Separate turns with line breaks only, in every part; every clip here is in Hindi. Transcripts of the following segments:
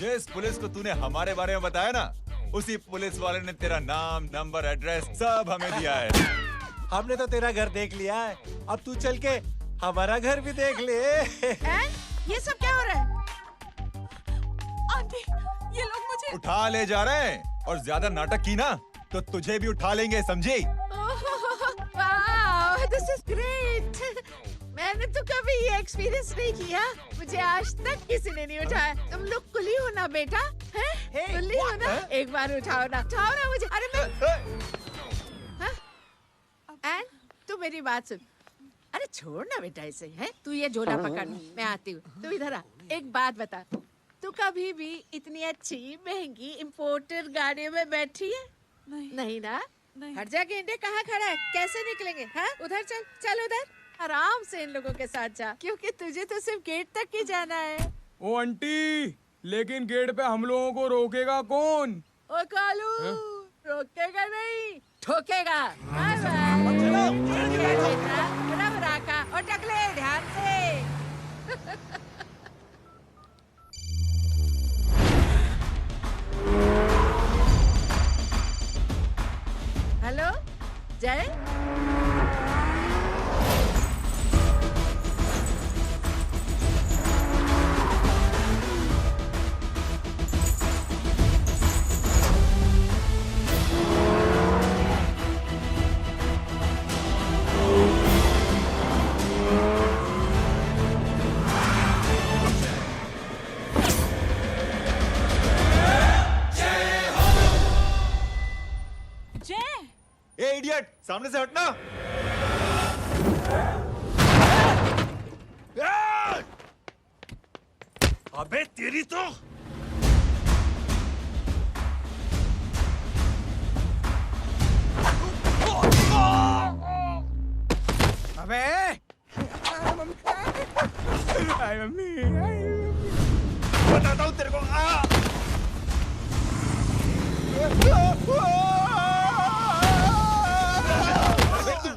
जिस पुलिस को तूने हमारे बारे में बताया ना, उसी पुलिस वाले ने तेरा नाम, नंबर, एड्रेस सब हमें दिया है।
हमने तो तेरा घर देख लिया है, अब तू चल के हमारा घर भी देख ले।
ये सब क्या हो रहा है? आंटी, ये लोग मुझे
उठा ले जा रहे हैं, और ज्यादा नाटक की ना तो तुझे भी उठा लेंगे, समझी?
वाह, दिस इज ग्रेट। मैंने तो कभी ये एक्सपीरियंस नहीं किया, मुझे आज तक किसी ने नहीं उठाया। तुम लोग कुली हो ना बेटा, हैं? कुली हो ना? एक बार उठाओ ना मुझे। अरे मैं एंड तू मेरी बात सुन। अरे छोड़ ना बेटा इसे, है? तू ये झोला पकड़, मैं आती हूँ। तू इधर आ, एक बात बता, तू कभी भी इतनी अच्छी महंगी इम्पोर्टेड गाड़ी में बैठी है? नहीं ना? हट जा गेंडे, कहाँ खड़ा है? कैसे निकलेंगे? हाँ, उधर चल, चल उधर, आराम से इन लोगों के साथ जा, क्योंकि तुझे तो सिर्फ गेट तक ही जाना है।
ओ आंटी, लेकिन गेट पे हम लोगों को रोकेगा कौन?
ओ कालू, रोकेगा नहीं, ठोकेगा। Bye bye. रब राका और टकले, ध्यान से। हेलो जय,
ए इडियट, सामने से हटना।
अबे तेरी तो
अबे हाय मम्मी,
बताता हूँ तेरे को।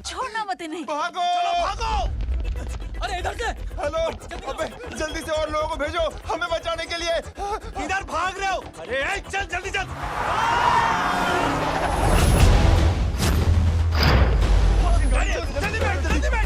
छोड़ना मत इन्हें।
भागो, भागो।
अरे इधर से।
हेलो, अबे जल्दी से और लोगों को भेजो हमें बचाने के लिए।
इधर भाग रहे हो? अरे चल जल्दी चल।
जल्दी बैठ, जल्दी बैठ।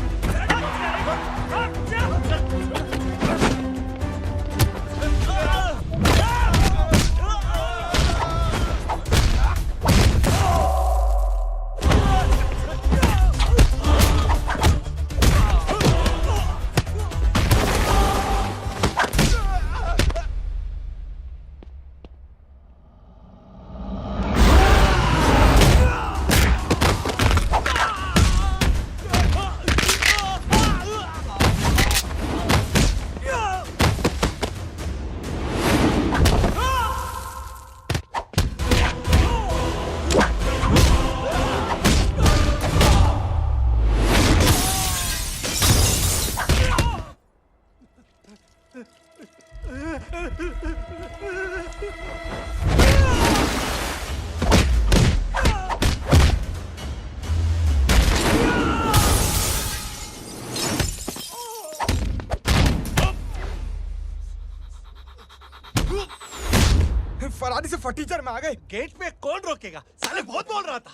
फरारी से फटीचर में आ गए।
गेट पे कौन रोकेगा? साले बहुत बोल रहा था।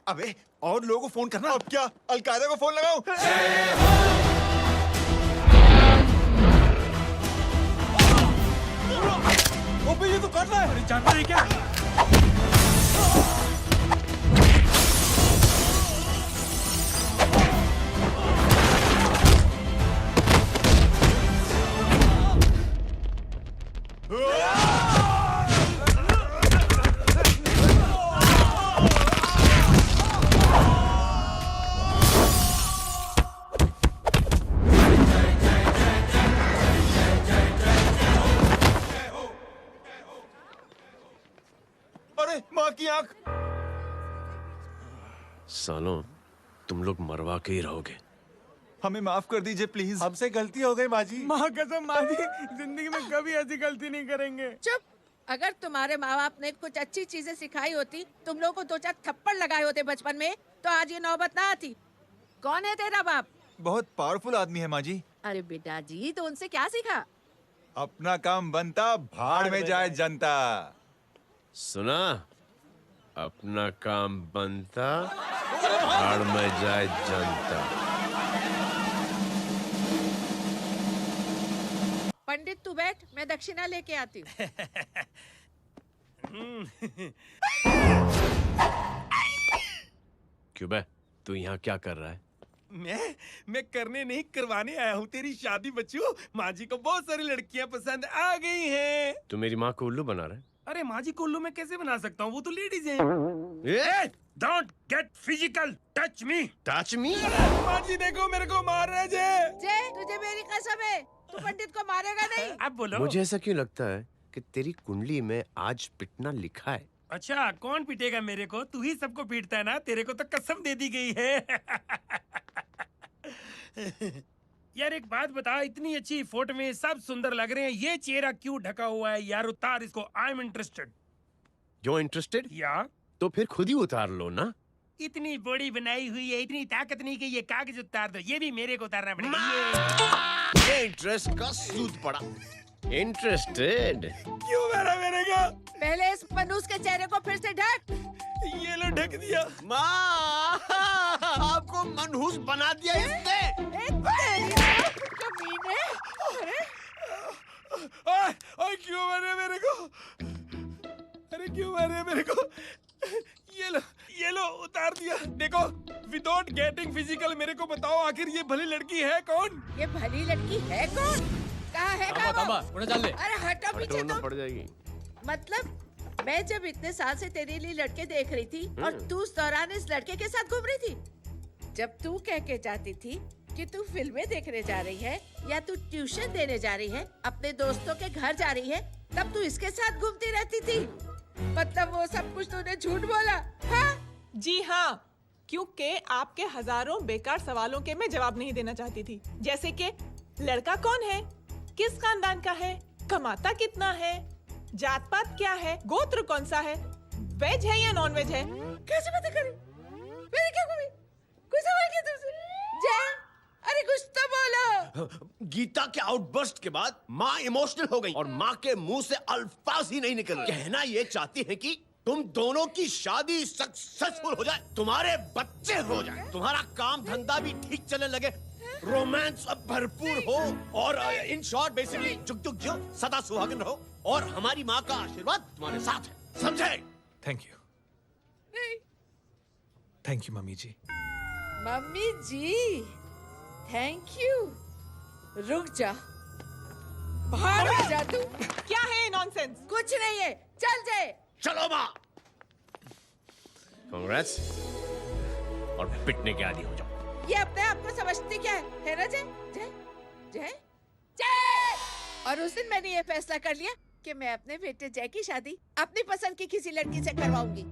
अबे और लोगों को फोन करना। अब क्या अलकायदा को फोन लगाऊं?
ओपी ये तो कर रहा है। अरे जानता है क्या?
अरे माँ की आंख।
सालों, तुम लोग मरवा के ही रहोगे।
हमें माफ कर दीजिए प्लीज।
हमसे गलती हो गई माजी।
माँ कसम माजी, जिंदगी में कभी ऐसी गलती नहीं करेंगे।
चुप। अगर तुम्हारे माँ बाप ने कुछ अच्छी चीजें सिखाई होती, तुम लोगों को 2-4 थप्पड़ लगाए होते बचपन में, तो आज ये नौबत ना आती। कौन है तेरा बाप?
बहुत पावरफुल आदमी है माँ जी।
अरे बेटा जी, तो उनसे क्या सीखा?
अपना काम बनता, भाड़ में जाए जनता।
सुना? अपना काम बनता, भाड़ में जाए जनता।
पंडित तू बैठ, मैं दक्षिणा लेके आती हूँ।
क्यों बे? तू यहाँ क्या कर रहा है?
मैं करने नहीं करवाने आया हूँ तेरी शादी बच्चू। माँ जी को बहुत सारी लड़कियाँ पसंद आ गई हैं।
तू मेरी माँ को उल्लू बना रहा है?
अरे माँ जी को उल्लू मैं कैसे बना सकता हूँ, वो तो लेडीज हैं। Don't get physical, touch me.
Touch me?
माँ जी देखो मेरे को मार रहे जय।
जय, तुझे मेरी कसम है, तू पंडित को मारेगा नहीं।
अब बोलो।
मुझे ऐसा क्यों लगता है कि तेरी कुंडली में आज पिटना लिखा है?
अच्छा कौन पीटेगा मेरे को? तू ही सबको पीटता है ना, तेरे को तो कसम दे दी गई है। यार एक बात बता, इतनी अच्छी फोटो में सब सुंदर लग रहे हैं, ये चेहरा क्यों ढका हुआ है यार? उतार इसको, I am interested.
You're interested?
या
तो फिर खुद ही उतार लो ना।
इतनी बॉडी बनाई हुई है, इतनी ताकत नहीं कि ये कागज उतार दो, ये भी मेरे को उतारना पड़ेगा।
ये इंटरेस्ट का सूद पड़ा। इंटरेस्टेड?
क्यों मारा मेरे को?
पहले इस मनूस के चेहरे को फिर से ढक।
ये लो ढक दिया।
माँ, आपको मनहूस बना दिया इसने।
कमीने। अरे
ओए क्यों मारे मेरे को? अरे क्यों मारे मेरे को? ये लो उतार दिया। देखो विदाउट गेटिंग फिजिकल मेरे को बताओ आखिर ये भली लड़की है कौन?
ये भली लड़की है कौन? कहाँ है कहाँ वो? अरे हटो पीछे
हटो ना,
तो।
पड़ जाएगी।
मतलब मैं जब इतने साल से तेरे लिए लड़के देख रही थी और तू उस दौरान इस लड़के के साथ घूम रही थी। जब तू कह के जाती थी कि तू फिल्में देखने जा रही है या तू ट्यूशन देने जा रही है, अपने दोस्तों के घर जा रही है, तब तू इसके साथ घूमती रहती थी। मतलब वो सब कुछ तूने झूठ बोला? हाँ?
जी हाँ, क्योंकि आपके हजारों बेकार सवालों के मैं जवाब नहीं देना चाहती थी। जैसे कि लड़का कौन है, किस खानदान का है, कमाता कितना है, जात पात क्या है, गोत्र कौन सा है, वेज है या नॉन वेज है।
कैसे पता करें? मैंने क्या कभी कोई सवाल किया तुमसे? जय, अरे कुछ तो बोलो।
गीता के आउटबर्स्ट के बाद माँ इमोशनल हो गई और माँ के मुंह से अल्फाज ही नहीं निकल रहे। कहना ये चाहती है कि तुम दोनों की शादी सक्सेसफुल हो जाए, तुम्हारे बच्चे हो जाए, तुम्हारा काम धंधा भी ठीक चलने लगे, रोमांस अब भरपूर हो और इन शॉर्ट बेसिकली जुग जुग जो सदा सुहागन रहो और हमारी माँ का आशीर्वाद तुम्हारे साथ है, समझे?
Thank you. Thank you mummy ji.
Mummy ji, thank you. रुक जा, बाहर आ जा तू।
क्या है नॉनसेंस?
कुछ नहीं है, चल जाए।
चलो माँ। कांग्रेस और पिटने के आदी हो जाओ।
ये अपने आप को समझती क्या है ना जय? जय जय जय। और उस दिन मैंने ये फैसला कर लिया कि मैं अपने बेटे जय की शादी अपनी पसंद की किसी लड़की से करवाऊंगी।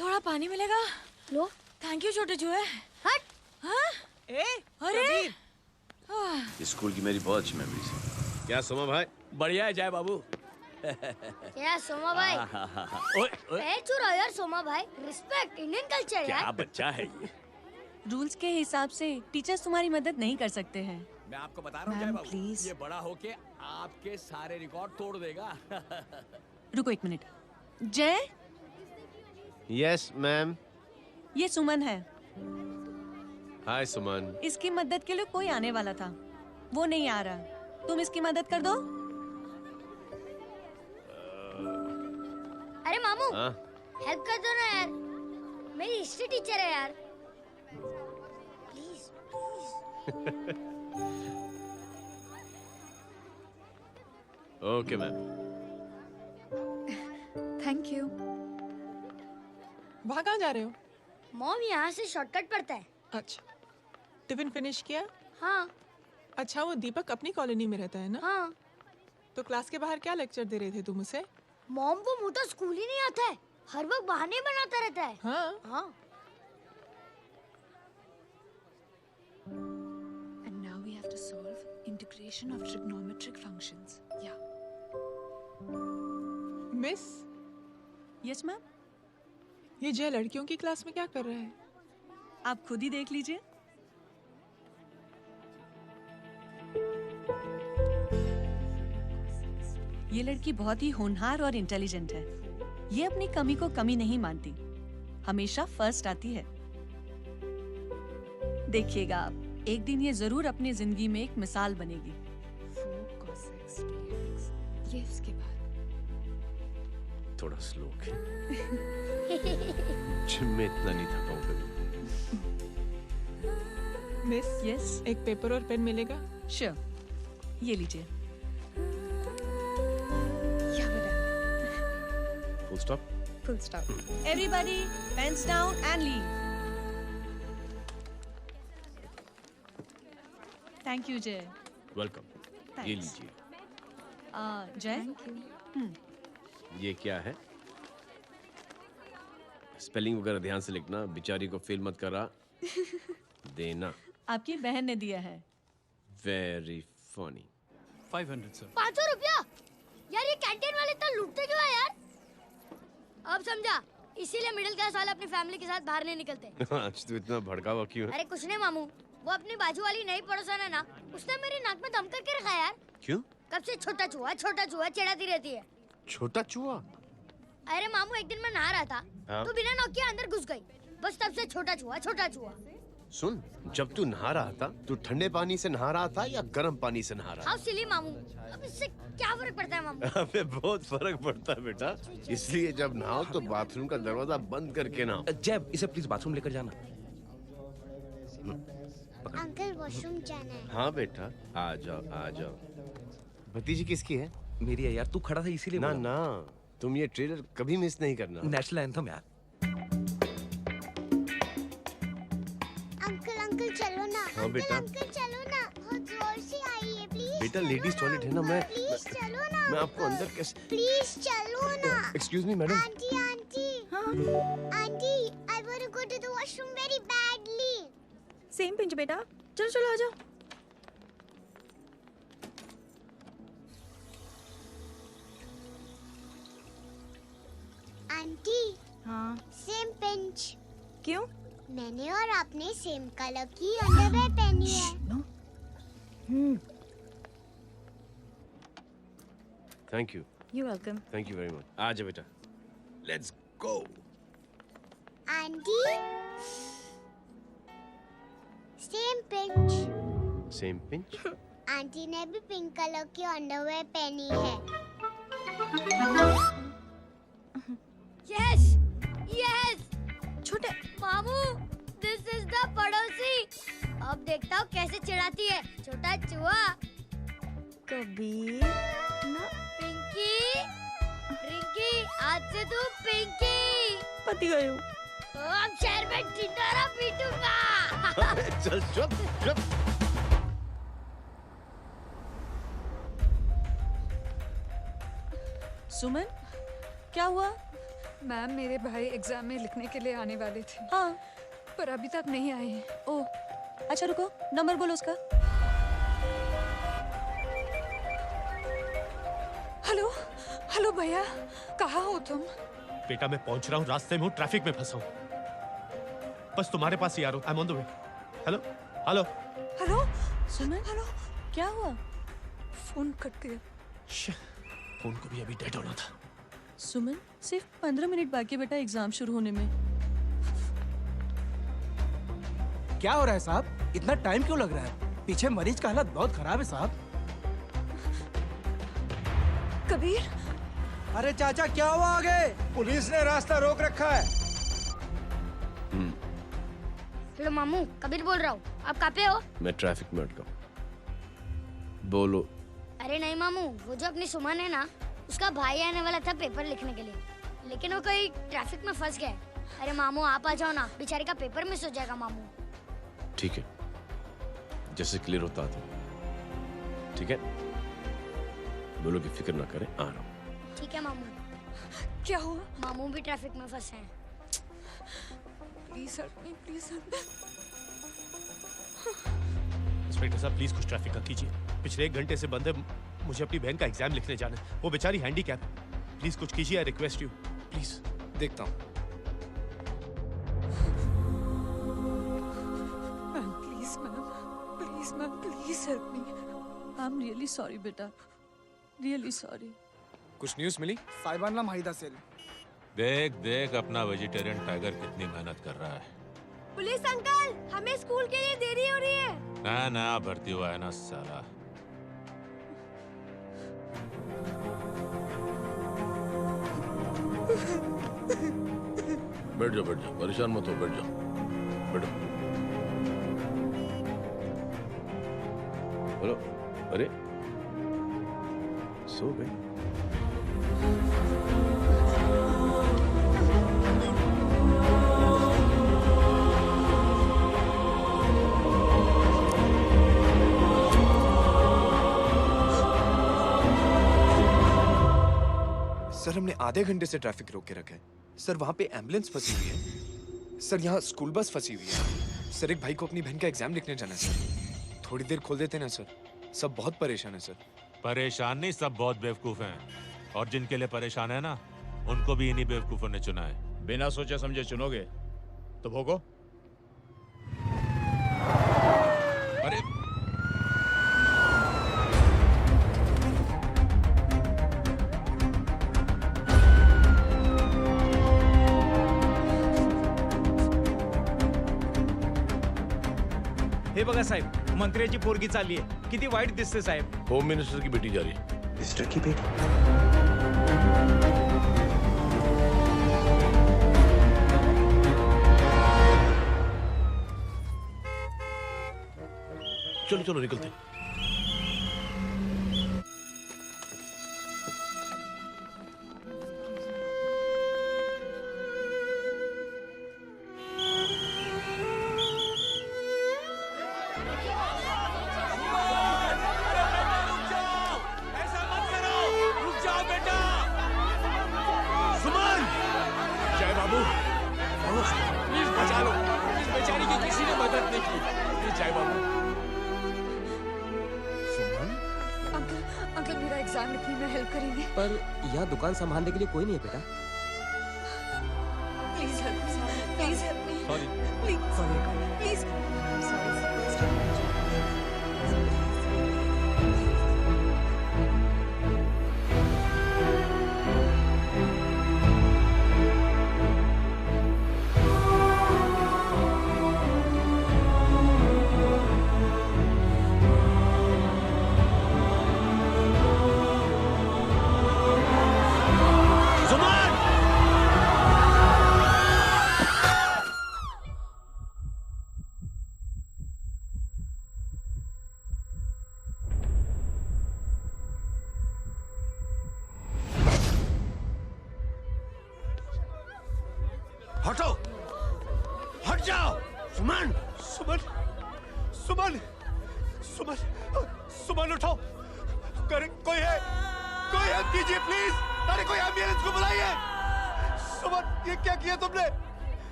थोड़ा पानी मिलेगा? लो। थैंक यू छोटे जुए। हट। हाँ? अरे
स्कूल की मेरी बहुत अच्छी मेमोरीज है। क्या सोमा भाई?
बढ़िया है जय बाबू।
क्या सोमा भाई?
ओए, ओए।
पैर छू रहा यार सोमा भाई, रिस्पेक्ट इंडियन कल्चर यार।
क्या बच्चा है ये?
रूल्स के हिसाब से टीचर्स तुम्हारी मदद नहीं कर सकते हैं।
मैं आपको बता रहा हूँ जय
मैम,
बाबू,
प्लीज।
ये बड़ा होके आपके सारे रिकॉर्ड तोड़ देगा।
रुको एक मिनट। जय,
यस मैम।
ये सुमन है।
हाय सुमन।
इसकी मदद के लिए कोई आने वाला था, वो नहीं आ रहा। तुम इसकी मदद कर दो।
अरे मामू,
हाँ?
हेल्प कर दो ना यार, मेरी हिस्ट्री टीचर है यार, please.
Okay ma'am.
Thank you.
वहाँ कहाँ जा रहे हो?
मॉम यहाँ से शॉर्टकट पड़ता है।
अच्छा, टिफिन फिनिश किया?
हाँ
अच्छा, वो दीपक अपनी कॉलोनी में रहता है ना?
हाँ।
तो क्लास के बाहर क्या लेक्चर दे रहे थे तुम उसे?
मॉम को मुंह तो स्कूल ही नहीं आता है, हर वक्त बहाने बनाता रहता है।
हाँ।
हाँ।
And now we have to solve integration of trigonometric functions. Yeah.
Miss,
Yes ma'am.
ये जय लड़कियों की क्लास में क्या कर रहा है?
आप खुद ही देख लीजिए।
ये लड़की बहुत ही होनहार और इंटेलिजेंट है। ये अपनी कमी को कमी नहीं मानती, हमेशा फर्स्ट आती है। देखिएगा आप, एक दिन ये जरूर अपनी जिंदगी में एक मिसाल बनेगी।
ये उसके बाद
थोड़ा स्लो जिम में इतना नहीं थका हूं कभी।
मिस,
यस,
एक पेपर और पेन मिलेगा?
श्योर, ये लीजिए।
Full stop.
Full stop.
Everybody pens down and leave. Thank you Jay.
Welcome. ये लीजिए।
जय,
ये क्या है? स्पेलिंग वगैरह ध्यान से लिखना, बेचारी को फेल मत करा देना।
आपकी बहन ने दिया है।
Very funny.
500 सर।
500 रुपया? यार ये कैंटीन वाले इतना लूटते क्यों है यार? अब समझा, इसीलिए मिडिल क्लास वाले अपनी फैमिली के साथ बाहर नहीं निकलते।
आज तू इतना भड़का हुआ क्यों है?
अरे कुछ नहीं मामू, वो अपनी बाजू वाली नई पड़ोसन है ना, उसने मेरी नाक में दम करके रखा यार।
क्यों?
कब से छोटा चूहा चिढ़ाती रहती है।
छोटा चूहा?
अरे मामू, एक दिन मैं नहा रहा था,
हाँ?
तो बिना नॉक के अंदर घुस गई, बस तब से छोटा चूहा।
सुन, जब तू नहा रहा था, तू ठंडे पानी से नहा रहा था या गर्म पानी से नहा रहा
हाउ सिली मामू, अब इससे क्या फर्क पड़ता है मामू?
था? अबे बहुत फर्क पड़ता है बेटा, इसलिए जब नहाओ तो बाथरूम का दरवाजा बंद करके नहाओ।
जैब, इसे प्लीज बाथरूम लेकर जाना।
अंकल वॉशरूम जाना है।
हाँ बेटा, आ जाओ। भतीजी किसकी है?
मेरी है यार, तू खड़ा था इसीलिए
ना
बोला।
ना, तुम ये ट्रेलर कभी मिस नहीं करना।
नेशनल एंथम यार।
अंकल चलो ना।
हाँ बेटा।
अंकल चलो ना, बहुत जोर से आई है, प्लीज।
बेटा लेडीज टॉयलेट है ना, मैं
चलो ना।
मैं आपको अंदर कैसे?
प्लीज चलो ना।
Excuse me madam.
Aunty, I want to go to the washroom very badly.
Same pinch बेटा, चलो आ जाओ।
आंटी,
हाँ,
सेम पिंच।
क्यों?
मैंने और आपने सेम कलर की अंडरवेयर पहनी है।
Thank you.
You welcome.
Thank you very much. आ जा बेटा, let's go.
Aunty, same pinch.
Same pinch?
Aunty ने भी पिंक कलर की अंडरवेयर पहनी है। Yes yes.
छोटे
मामू, दिस इज द पड़ोसी। अब देखता हूँ कैसे चिढ़ाती है छोटा चूहा।
कबीर ना।
पिंकी, रिंकी, आज से तू पिंकी।
पति गए हो।
अब शहर में टिंडोरा पीटूंगा।
चल चुप।
सुमन, क्या हुआ?
मैम, मेरे भाई एग्जाम में लिखने के लिए आने वाले थे।
हाँ,
पर अभी तक नहीं आए।
ओह, अच्छा रुको, नंबर बोलो उसका।
हेलो भैया, कहाँ हो तुम?
बेटा मैं पहुंच रहा हूँ, रास्ते में हूँ, ट्रैफिक में फंसा हूँ, बस तुम्हारे पास ही आ रहा हूँ। I am on the way. Hello.
Suman, hello, क्या हुआ?
फोन कट गया।
फोन को भी अभी डेड होना था।
सुमन, सिर्फ 15 मिनट बाकी बेटा एग्जाम शुरू होने में।
क्या हो रहा है साहब? इतना टाइम क्यों लग रहा है? पीछे मरीज का हालत बहुत खराब है साहब।
कबीर,
अरे चाचा क्या हुआ आगे? पुलिस ने रास्ता रोक रखा है।
हेलो मामू, कबीर बोल रहा हूँ। आप कहाँ पे हो?
मैं ट्रैफिक में अटका हूँ। बोलो।
अरे नहीं मामू, वो जो अपनी सुमन है ना, उसका भाई आने वाला था पेपर लिखने के लिए, लेकिन वो कहीं ट्रैफिक में फंस गया। अरे मामू आप आ जाओ ना, बेचारी का पेपर मिस हो जाएगा मामू।
ठीक है, जैसे क्लियर होता था। ठीक है, बोलो कि फिक्र ना करें, आ रहा हूँ।
ठीक है मामू।
क्या हुआ?
मामू भी ट्रैफिक में फंसे हैं।
Please help me, please help.
Inspector साहब प्लीज कुछ ट्रैफिक का कीजिए, पिछले 1 घंटे से बंद है, मुझे अपनी बहन का एग्जाम लिखने जाना है, वो बेचारी हैंडीकैप है, प्लीज कुछ कीजिए, आई रिक्वेस्ट यू प्लीज।
देखता हूँ।
Ma'am, please help me.
I am really sorry बेटा, रियली सॉरी।
कुछ न्यूज़ मिली?
साहिबानला माहिदा सेल।
देख देख अपना वेजिटेरियन टाइगर कितनी मेहनत कर रहा है।
पुलिस अंकल, हमें स्कूल के लिए देरी हो रही है।
ना ना भर्ती हुआ है ना साला।
बैठ जाओ परेशान मत हो, बैठ जाओ बैठो। बोलो। अरे सो गई?
सर हमने आधे घंटे से ट्रैफिक रोक के रखा है। सर वहाँ पे एम्बुलेंस फंसी हुई है। सर यहाँ स्कूल बस फंसी हुई है। सर एक भाई को अपनी बहन का एग्जाम लिखने जाना है सर। थोड़ी देर खोल देते ना सर। सब बहुत परेशान है सर।
परेशान नहीं, सब बहुत बेवकूफ हैं। और जिनके लिए परेशान है ना, उनको भी इन्हीं बेवकूफों ने चुना है।
बिना सोचे समझे चुनोगे तो भोगो।
अरे
हे बघा साहेब, मंत्र्याची पोरगी चालली आहे. किती वाईट दिसते साहेब.
होम मिनिस्टर की बेटी जा रही है।
मिनिस्टर की बेटी?
चलो चलो निकलते।
अंकल मेरा एग्जाम लिखने में हेल्प करेंगे?
पर यहाँ दुकान संभालने के लिए कोई नहीं है बेटा।
Please help me, please help me,
sorry
please
हटो, हट जाओ। सुमन, सुमन, सुमन, सुमन, सुमन उठो। करे कोई है? कोई हेल्प कीजिए प्लीज। अरे कोई एम्बुलेंस को बुलाइए। सुमन, ये क्या किया तुमने?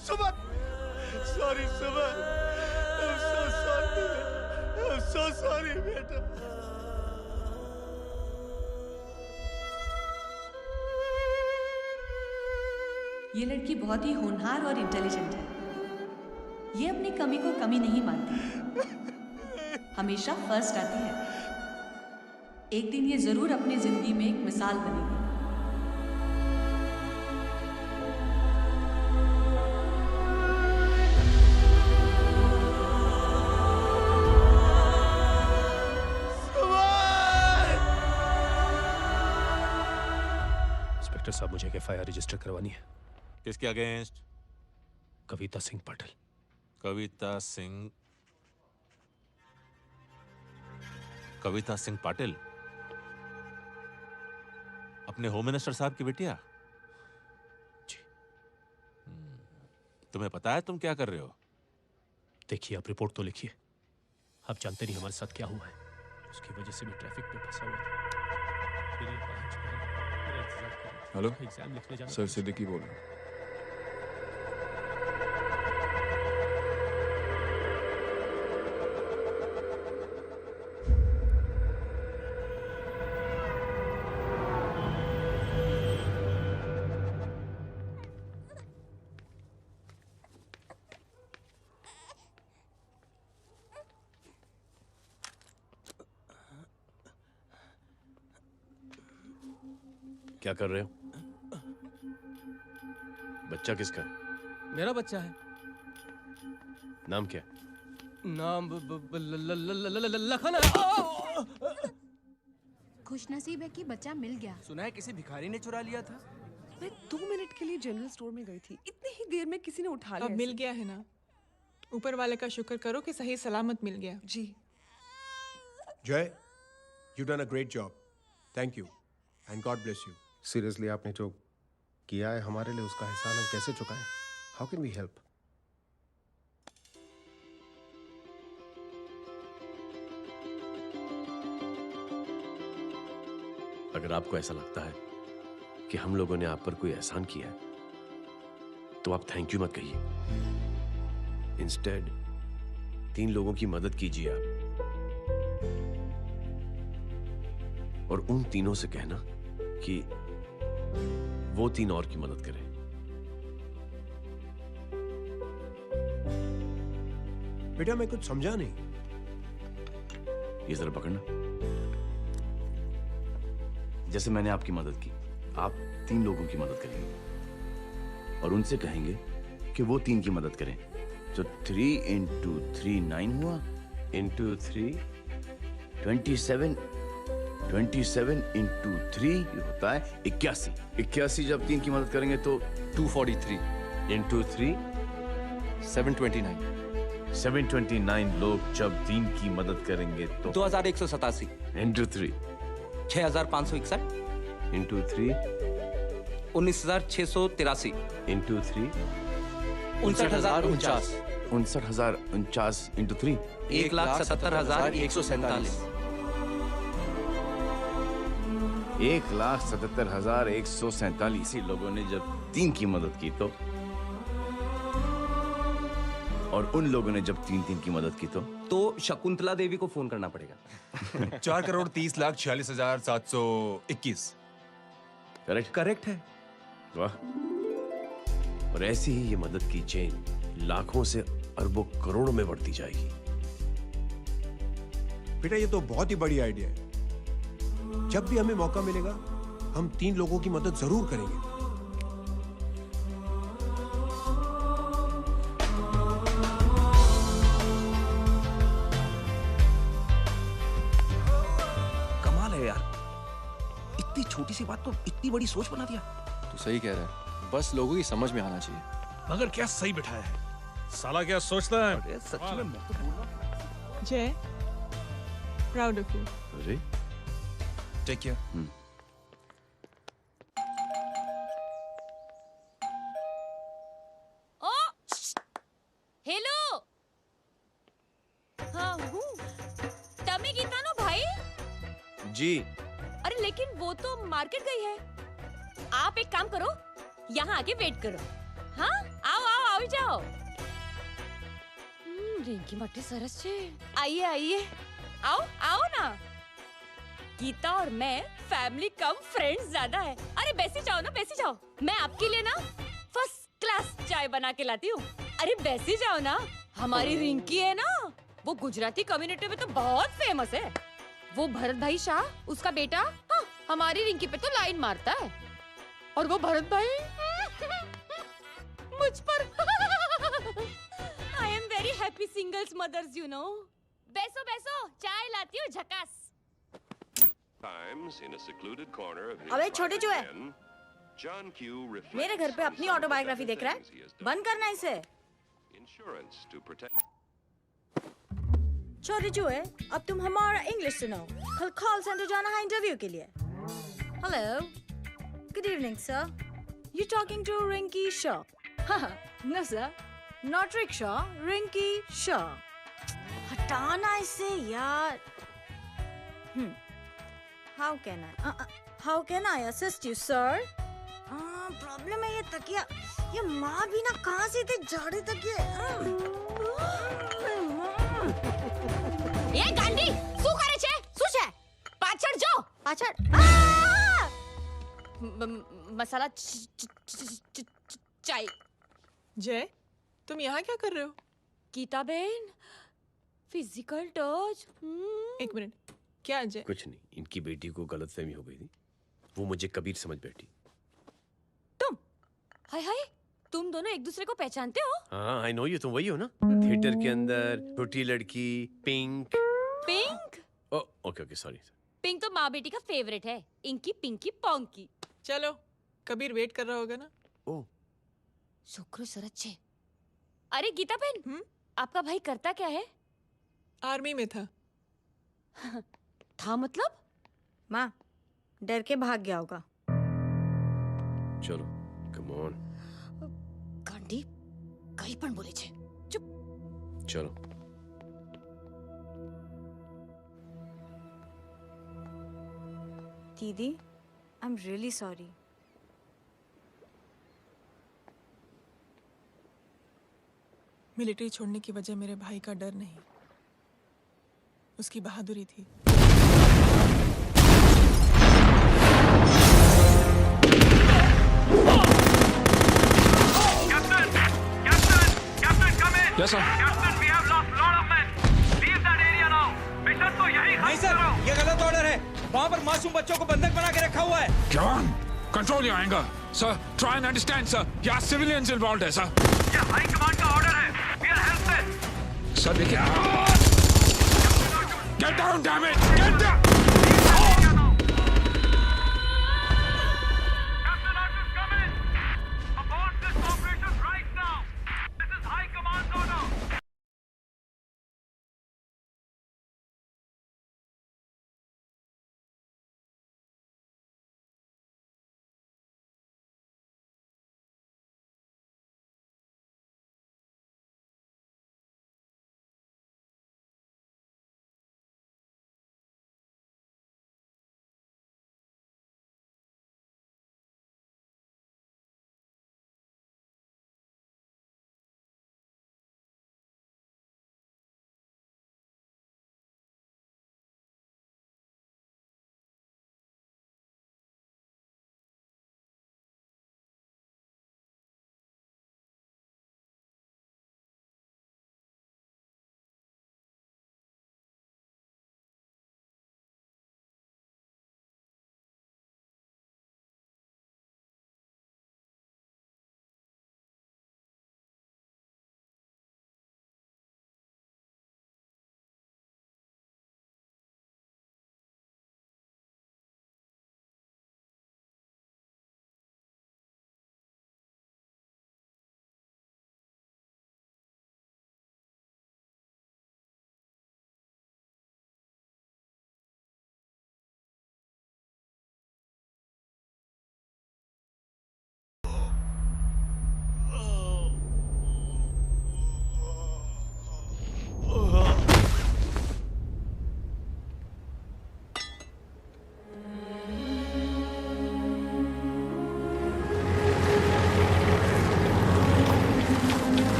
Suman, sorry Suman, I'm so sorry, I'm so sorry बेटा।
ये लड़की बहुत ही होनहार और इंटेलिजेंट है। ये अपनी कमी को कमी नहीं मानती, हमेशा फर्स्ट आती है। एक दिन ये जरूर अपनी जिंदगी में एक मिसाल बनेगी।
इंस्पेक्टर साहब, मुझे एफआईआर रजिस्टर करवानी है।
किसके अगेंस्ट?
कविता सिंह पाटिल।
कविता सिंह? कविता सिंह पाटिल अपने होम मिनिस्टर साहब की बेटिया?
जी।
तुम्हें पता है तुम क्या कर रहे हो?
देखिए, आप रिपोर्ट तो लिखिए। आप जानते नहीं हमारे साथ क्या हुआ है। उसकी वजह से मैं ट्रैफिक में फंसा हुआ था। मेरे 5 बहन मेरा इंतजार कर रही थी।
हेलो
एग्जाम लिखने जाना
सर, सिद्दीकी बोल रहा हूँ।
क्या कर रहे हो? बच्चा किसका?
मेरा बच्चा है।
नाम क्या?
नाम लखन है।
खुशनसीब है कि बच्चा मिल गया।
सुना है किसी भिखारी ने चुरा लिया था।
मैं 2 मिनट के लिए जनरल स्टोर में गई थी, इतनी ही देर में किसी ने उठा लिया।
अब मिल गया है ना, ऊपर वाले का शुक्र करो कि सही सलामत मिल गया।
जी।
जय, you done a great job. Thank you and God bless you.
Seriously आपने जो किया है हमारे लिए, उसका एहसान हम कैसे चुकाएं? How can we help?
अगर आपको ऐसा लगता है कि हम लोगों ने आप पर कोई एहसान किया है तो आप थैंक यू मत कहिए। इंस्टेड 3 लोगों की मदद कीजिए आप, और उन तीनों से कहना कि वो 3 और की मदद करें।
बेटा मैं कुछ समझा नहीं।
ये जरा पकड़ना। जैसे मैंने आपकी मदद की, आप 3 लोगों की मदद करेंगे और उनसे कहेंगे कि वो 3 की मदद करें। तो 3 into 3 9 हुआ, into 3 27, 27 into 3 ये होता है 81। 81 जब 3 की मदद करेंगे तो
243
into 3
729
729 लोग जब 3 की मदद करेंगे तो
2187
into 3
6561
into 3
19683
into 3
59049
59049 into 3
1,77,147
1,77,147 लोगों ने जब 3 की मदद की तो, और उन लोगों ने जब 3 की मदद की तो
शकुंतला देवी को फोन करना पड़ेगा।
4,30,46,721।
करेक्ट है। वाह। और ऐसी ही ये मदद की चेन लाखों से अरबों करोड़ों में बढ़ती जाएगी।
बेटा ये तो बहुत ही बड़ी आइडिया है। जब भी हमें मौका मिलेगा हम 3 लोगों की मदद जरूर करेंगे।
कमाल है यार, इतनी छोटी सी बात को इतनी बड़ी सोच बना दिया।
तू सही कह रहा है, बस लोगों की समझ में आना चाहिए।
मगर क्या सही बिठाया है, साला क्या सोचता है। सच में मैं तो बोल रहा हूं।
जय, प्राउड ऑफ यू।
अरे
टेक केयर।
ओ हेलो, हाँ हूँ। तमे गीता नो भाई?
जी।
अरे लेकिन वो तो मार्केट गई है। आप एक काम करो, यहाँ आके वेट करो। हाँ आओ आओ आओ जाओ। रिंकी मट्टी सरस छे। आइए आइए, आओ आओ ना। गीता और मैं फैमिली कम फ्रेंड्स ज्यादा है। अरे बैसी जाओ ना, बैसी जाओ। मैं आपके लिए ना फर्स्ट क्लास चाय बना के लाती हूँ। अरे बैसी जाओ ना। हमारी रिंकी है ना, वो गुजराती कम्युनिटी में तो बहुत फेमस है। वो भरत भाई शाह, उसका बेटा, हाँ, हमारी रिंकी पे तो लाइन मारता है। और वो भरत भाई मुझ पर। I am very happy singles mothers, you know. बैसो बैसो, चाय लाती हूँ झकास।
अबे छोटे चूहे, मेरे घर पे अपनी ऑटोबायोग्राफी देख रहा है? बंद करना इसे। छोटे चूहे, अब तुम हमारा इंग्लिश सुनो। कल कॉल सेंटर जाना है इंटरव्यू के लिए। Hello, good evening sir. You talking to Rinki Shaw? No sir, not rickshaw, Rinki Shaw. हटाना इसे यार। How can I assist you, sir? Problem है ये तकिया, ये माँ भी ना कहाँ से इतने झाड़े तकिए।
ये गांडी, શું કરે છે? શું છે? પાછળ જો, પાછળ। मसाला चाय।
जय, तुम यहाँ क्या कर रहे हो?
गीता बहन, फिजिकल टच।
एक मिनट, क्या जय?
कुछ नहीं, इनकी बेटी को गलतफहमी हो गई थी
वो मुझे कबीर समझ बैठी।
हाय हाय, तुम दोनों एक दूसरे को पहचानते हो?
हाँ, आई नो यू, तुम वही हो ना? थिएटर के अंदर छोटी लड़की, pink.
Pink?
Okay okay, sorry.
Pink तो माँ बेटी का फेवरेट है, इंकी पिंकी पोंकी।
चलो, कबीर वेट कर रहा होगा ना?
ओह,
शुक्र सरच्चे। अरे गीता बहन, आपका भाई करता क्या है?
आर्मी में था।
था मतलब?
माँ, डर के भाग गया होगा।
चलो, कम ऑन।
गांडी, कहीं पण बोले छे। चुप।
चलो।
दीदी, I am really sorry.
Military छोड़ने की वजह मेरे भाई का डर नहीं, उसकी बहादुरी थी।
Yes, sir.
नहीं सर, ये गलत ऑर्डर है। वहाँ पर मासूम बच्चों को बंधक बना के रखा हुआ है।
जवान, control your anger. Sir, try and understand sir. यहाँ सिविलियंस इन्वॉल्व है सर।
ये हाई कमांड का ऑर्डर है। We are helpless.
सर देखिए। Get down, damn it, get down.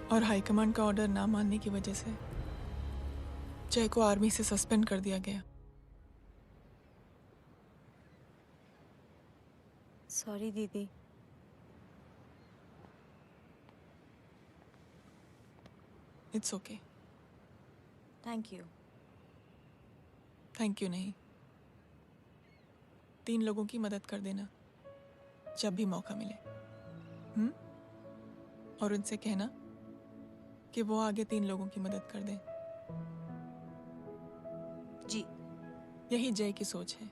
और हाईकमांड का ऑर्डर ना मानने की वजह से जय को आर्मी से सस्पेंड कर दिया गया।
सॉरी दीदी।
It's okay.
Thank you.
Thank you नहीं, 3 लोगों की मदद कर देना जब भी मौका मिले। और उनसे कहना कि वो आगे 3 लोगों की मदद कर दें।
जी।
यही जय की सोच है।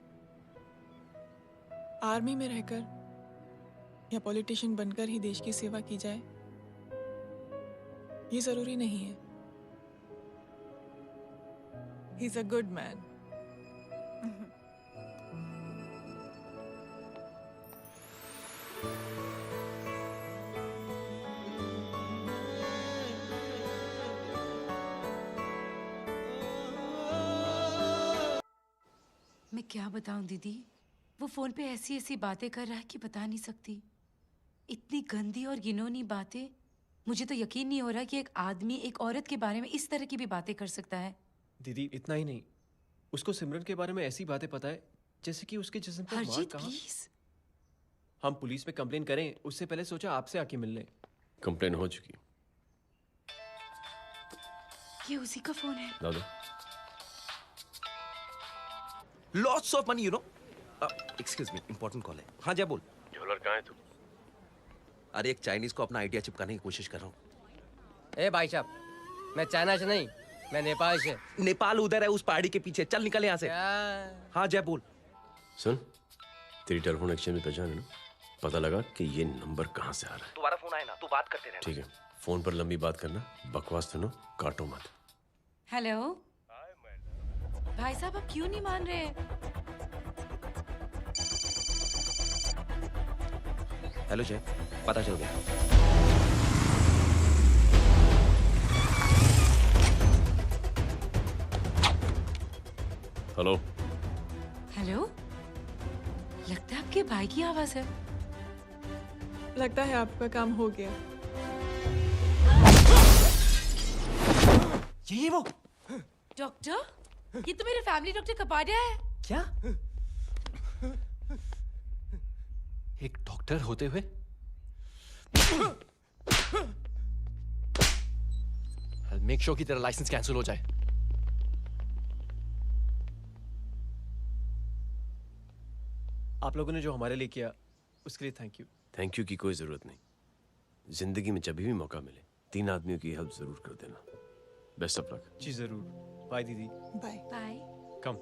आर्मी में रहकर या पॉलिटिशियन बनकर ही देश की सेवा की जाए, ये जरूरी नहीं है। He is a good man.
मैं क्या बताऊं दीदी, वो फोन पे ऐसी ऐसी बातें कर रहा है कि बता नहीं सकती। इतनी गंदी और घिनौनी बातें। मुझे तो यकीन नहीं हो रहा कि एक आदमी एक औरत के बारे में इस तरह की भी बातें कर सकता है।
दीदी इतना ही नहीं, उसको सिमरन के बारे में ऐसी बातें पता है जैसे कि उसके जिस्म पे मार
हरजीत
कहाँ?
प्लीज।
हम पुलिस में कंप्लेन करें उससे पहले सोचा आपसे आके मिल लें।
कंप्लेन हो चुकी।
ये उसी का फोन है।
ला दो।
Lots of money you know. Excuse me, important call है। हाँ जय बोल।
ज्वेलर कहाँ है तू?
अरे एक चाइनीज को अपना आइडिया चिपकाने की कोशिश कर रहा हूँ।
ए भाई साहब, मैं चाइना से नहीं, मैं नेपाल से।
नेपाल उधर है उस पहाड़ी के पीछे, चल निकल यहाँ से। हाँ जय बोल।
सुन, तेरी टेलीफोन एक्सचेंज में पहचान है ना? पता लगा कि ये नंबर कहाँ से आ रहा है।
तुम्हारा फोन आए ना, तू बात करते रहना।
ठीक है, फोन पर लंबी बात करना, बकवास सुनो, काटो मत।
हेलो भाई साहब, आप क्यों नहीं मान रहे?
हेलो जय, पता चल गया।
हेलो
हेलो, लगता है आपके भाई की आवाज है।
लगता है आपका काम हो गया।
ये वो
डॉक्टर, ये तो मेरे फैमिली डॉक्टर कपाडिया है।
क्या? एक डॉक्टर होते हुए? मेक श्योर कि तेरा लाइसेंस कैंसिल हो जाए। आप लोगों ने जो हमारे लिए किया उसके लिए थैंक यू।
थैंक यू की कोई जरूरत नहीं। जिंदगी में जब भी मौका मिले 3 आदमियों की हेल्प जरूर कर देना। Best of luck.
जी जरूर। बाय दीदी।
Bye
bye.
Come.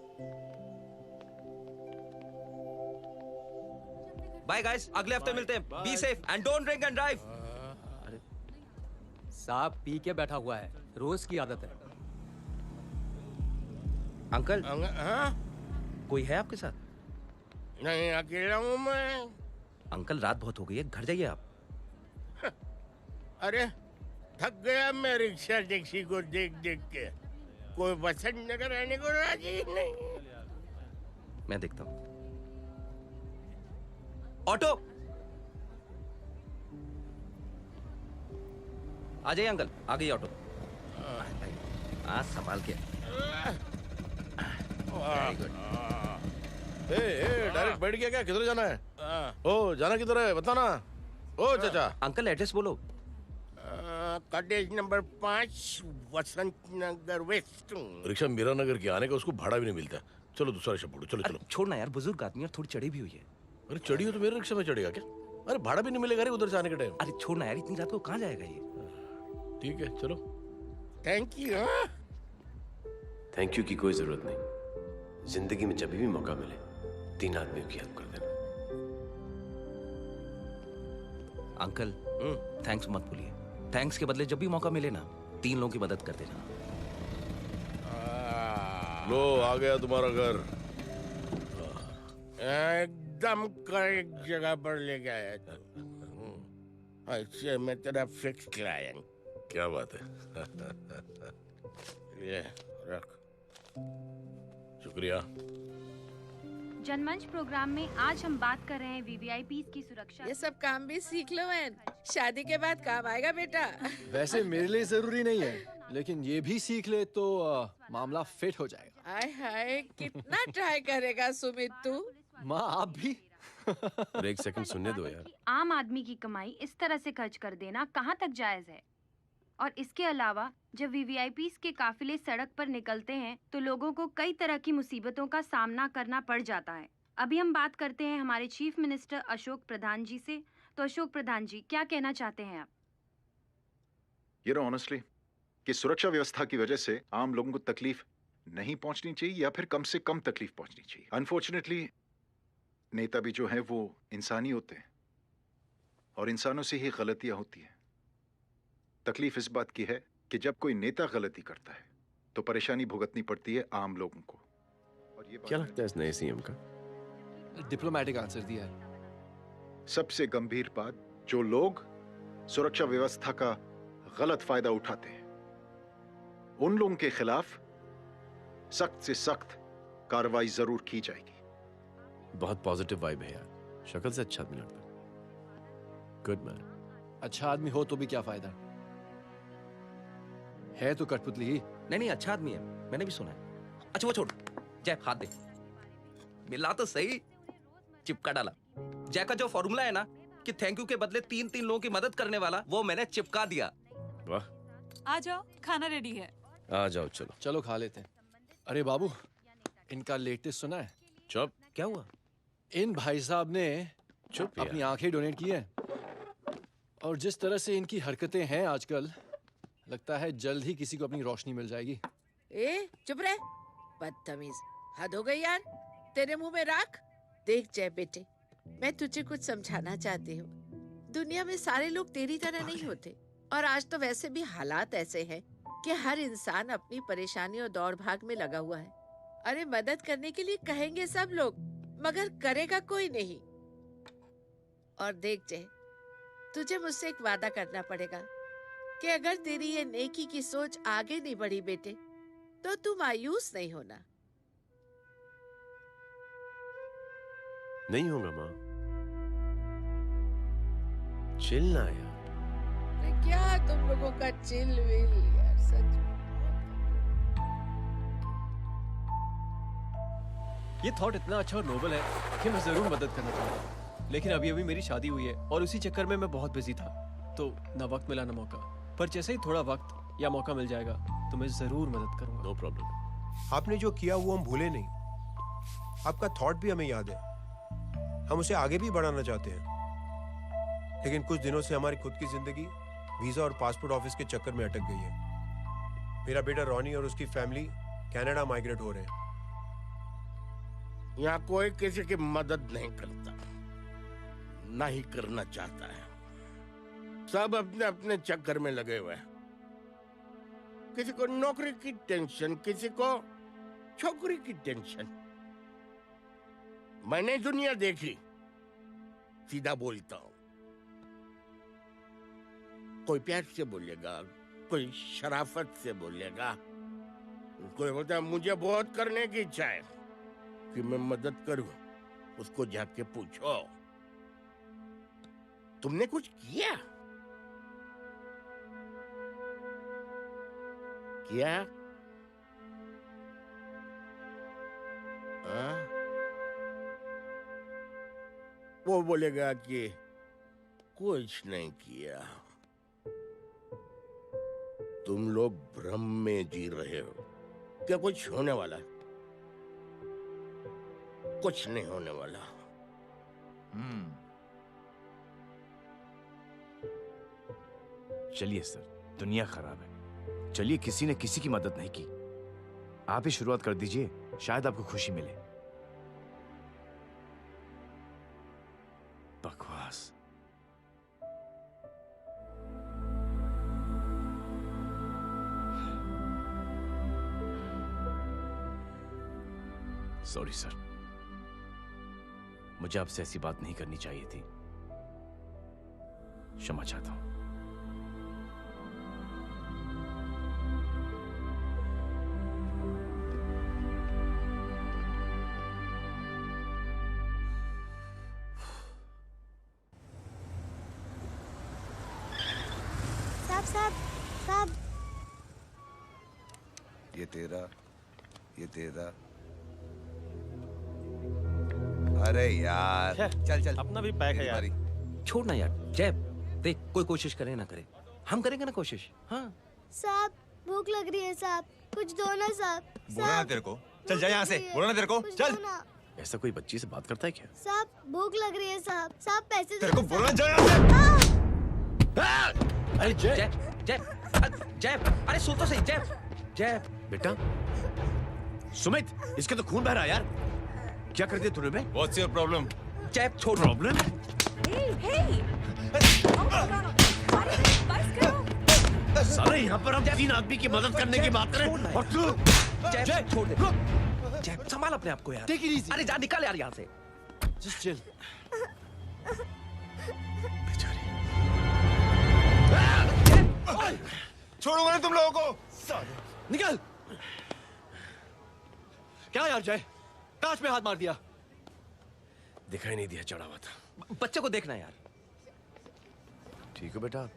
Bye guys, अगले हफ्ते मिलते हैं। Be safe and don't drink and drive.
साहब पी के बैठा हुआ है, रोज की आदत है।
अंकल
हाँ?
कोई है आपके साथ?
नहीं, अकेला हूँ मैं।
अंकल रात बहुत हो गई है, घर जाइए आप।
अरे थक गया मैं रिक्शा टैक्सी को देख देख के। कोई वसंत नगर आने को राजी नहीं।
मैं देखता हूँ। ऑटो आ जाइए अंकल, आ गई ऑटो। आज संभाल के। Very good.
डायरेक्ट बैठ गया क्या? किधर जाना है? ओ जाना किधर है बता ना। ओ चाचा।
अंकल एड्रेस बोलो।
कॉटेज नंबर 5 वसंत नगर वेस्ट।
रिक्शा मीरा नगर के आने का उसको भाड़ा भी नहीं मिलता। चलो दूसरा रिक्शा पकड़ो। चलो चलो।
छोड़ना यार, बुजुर्ग आदमी और थोड़ी चढ़ी भी हुई है।
अरे चढ़ी हो तो मेरे रिक्शा में चढ़ेगा क्या? अरे भाड़ा भी नहीं मिलेगा रे उधर से आने के टाइम।
अरे छोड़ना यार, इतनी रात को कहाँ जाएगा ये?
ठीक है चलो।
Thank you.
थैंक यू की कोई जरूरत नहीं। जिंदगी में जब भी मौका मिले 3 आदमियों की हेल्प कर देना।
अंकल थैंक्स मत भूलिए। थैंक्स के बदले जब भी मौका मिले ना 3 लोगों की मदद कर देना।
लो आ गया तुम्हारा घर। एकदम करेक्ट जगह पर ले गया तू। ऐसे मैं तेरा फिक्स क्लाइंट।
क्या बात है।
ये रख।
शुक्रिया।
जनमंच प्रोग्राम में आज हम बात कर रहे हैं वीवीआईपीज़ की सुरक्षा।
ये सब काम भी सीख लो एन, शादी के बाद काम आएगा बेटा।
वैसे मेरे लिए जरूरी नहीं है, लेकिन ये भी सीख ले तो मामला फिट हो जाएगा।
हाय हाय, कितना ट्राई करेगा सुमित तू?
माँ आप भी।
अरे एक सेकंड सुनने दो यार।
आम आदमी की कमाई इस तरह से खर्च कर देना कहाँ तक जायज है? और इसके अलावा जब वीवीआईपीज़ के काफिले सड़क पर निकलते हैं तो लोगों को कई तरह की मुसीबतों का सामना करना पड़ जाता है। अभी हम बात करते हैं हमारे चीफ मिनिस्टर अशोक प्रधान जी से। तो अशोक प्रधान जी, क्या कहना चाहते हैं आप?
You know honestly कि सुरक्षा व्यवस्था की वजह से आम लोगों को तकलीफ नहीं पहुंचनी चाहिए या फिर कम से कम तकलीफ पहुंचनी चाहिए। अनफॉर्चुनेटली नेता भी जो है वो इंसानी होते हैं और इंसानों से ही गलतियां होती हैं। तकलीफ इस बात की है कि जब कोई नेता गलती करता है तो परेशानी भुगतनी पड़ती है आम लोगों को। और ये
क्या लगता है इस नए सीएम का?
डिप्लोमेटिक आंसर दिया है।
सबसे गंभीर बात, जो लोग सुरक्षा व्यवस्था का गलत फायदा उठाते हैं उन लोगों के खिलाफ सख्त से सख्त कार्रवाई जरूर की जाएगी।
बहुत पॉजिटिव वाइब है यार। शक्ल से अच्छा आदमी लगता। Good man.
अच्छा आदमी हो तो भी क्या फायदा है तो कठपुतली ही।
नहीं अच्छा आदमी है, मैंने भी सुना है। अच्छा वो छोड़, जय हाथ दे। मिला तो सही, चिपका डाला। जय का जो फॉर्मूला है ना कि थैंक यू के बदले 3-3 लोगों की मदद करने वाला, वो मैंने चिपका दिया।
वाह,
आ जाओ, खाना रेडी है।
आ जाओ, चलो
चलो खा लेते हैं। अरे बाबू, इनका लेटेस्ट सुना है?
चुप।
क्या हुआ?
इन भाई साहब ने
चुप
अपनी आंखें डोनेट की है, और जिस तरह से इनकी हरकतें हैं आजकल, लगता है जल्द ही किसी को अपनी रोशनी मिल जाएगी।
ए चुप रहे, बदतमीज, हद हो गई यार। तेरे मुंह में राख। देख जय बेटे, मैं तुझे कुछ समझाना चाहती हूँ। दुनिया में सारे लोग तेरी तरह नहीं होते, और आज तो वैसे भी हालात ऐसे हैं कि हर इंसान अपनी परेशानी और दौड़ भाग में लगा हुआ है। अरे मदद करने के लिए कहेंगे सब लोग, मगर करेगा कोई नहीं। और देख जय, तुझे मुझसे एक वादा करना पड़ेगा कि अगर तेरी ये नेकी की सोच आगे नहीं बढ़ी बेटे, तो तू मायूस नहीं होना।
नहीं होगा माँ, चिल ना यार।
अरे क्या तुम लोगों का चिल विल यार, सच में।
ये थॉट इतना अच्छा और नोबल है कि मैं जरूर मदद करना चाहूंगा, लेकिन अभी अभी मेरी शादी हुई है और उसी चक्कर में मैं बहुत बिजी था, तो ना वक्त मिला ना मौका। पर जैसे ही थोड़ा वक्त या मौका मिल जाएगा तो मैं जरूर मदद करूंगा।
No problem.
आपने जो किया वो हम भूले नहीं, आपका थॉट भी हमें याद है, हम उसे आगे भी बढ़ाना चाहते हैं। लेकिन कुछ दिनों से हमारी खुद की जिंदगी वीजा और पासपोर्ट ऑफिस के चक्कर में अटक गई है। मेरा बेटा रॉनी और उसकी फैमिली कनाडा माइग्रेट हो रहे हैं।
यहाँ कोई किसी की मदद नहीं करता, ना ही करना चाहता है। सब अपने अपने चक्कर में लगे हुए हैं। किसी को नौकरी की टेंशन, किसी को छोकरी की टेंशन। मैंने दुनिया देखी, सीधा बोलता हूं। कोई प्यार से बोलेगा, कोई शराफत से बोलेगा, कोई बोलता है मुझे बहुत करने की इच्छा है कि मैं मदद करूं। उसको जाके पूछो, तुमने कुछ किया? किया? वो बोलेगा कि कुछ नहीं किया। तुम लोग भ्रम में जी रहे हो। क्या कुछ होने वाला है? कुछ नहीं होने वाला।
चलिए सर, दुनिया खराब है, चलिए किसी ने किसी की मदद नहीं की, आप ही शुरुआत कर दीजिए, शायद आपको खुशी मिले। बकवास। सॉरी सर, मुझे आपसे ऐसी बात नहीं करनी चाहिए थी, क्षमा चाहता हूं।
साहब,
ये तेरा। अरे यार, चल
अपना भी पैक है यार। छोड़ ना यार। जय, देख कोई कोशिश करे ना करे, हम करेंगे ना कोशिश। हाँ
साहब, भूख लग रही है साहब, कुछ दो ना साहब।
बोला ना तेरे को, चल जा यहाँ से। बोला ना तेरे को, चल।
ऐसा कोई बच्ची से बात करता है क्या?
साहब भूख लग रही है साहब, साहब पैसे
तेरे को बोला जा यहाँ से।
अरे जय, अरे सुन तो सही। जय
बेटा, सुमित, इसके तो खून बह रहा है यार, क्या कर दिया तूने बे?
What's your problem?
जय छोड़।
प्रॉब्लम?
सारे यहाँ पर हम 3 आदमी की मदद करने की बात करें और तू
जय छोड़ दे। जय संभाल अपने आप को यार।
Take it easy.
अरे जा, निकल यार यहाँ से।
Just chill.
छोड़ूंगा नहीं तुम लोगों को।
निकल। क्या यार जय, कांच में हाथ मार दिया।
दिखाई नहीं दिया, चढ़ा हुआ था।
बच्चे को देखना यार।
ठीक है बेटा।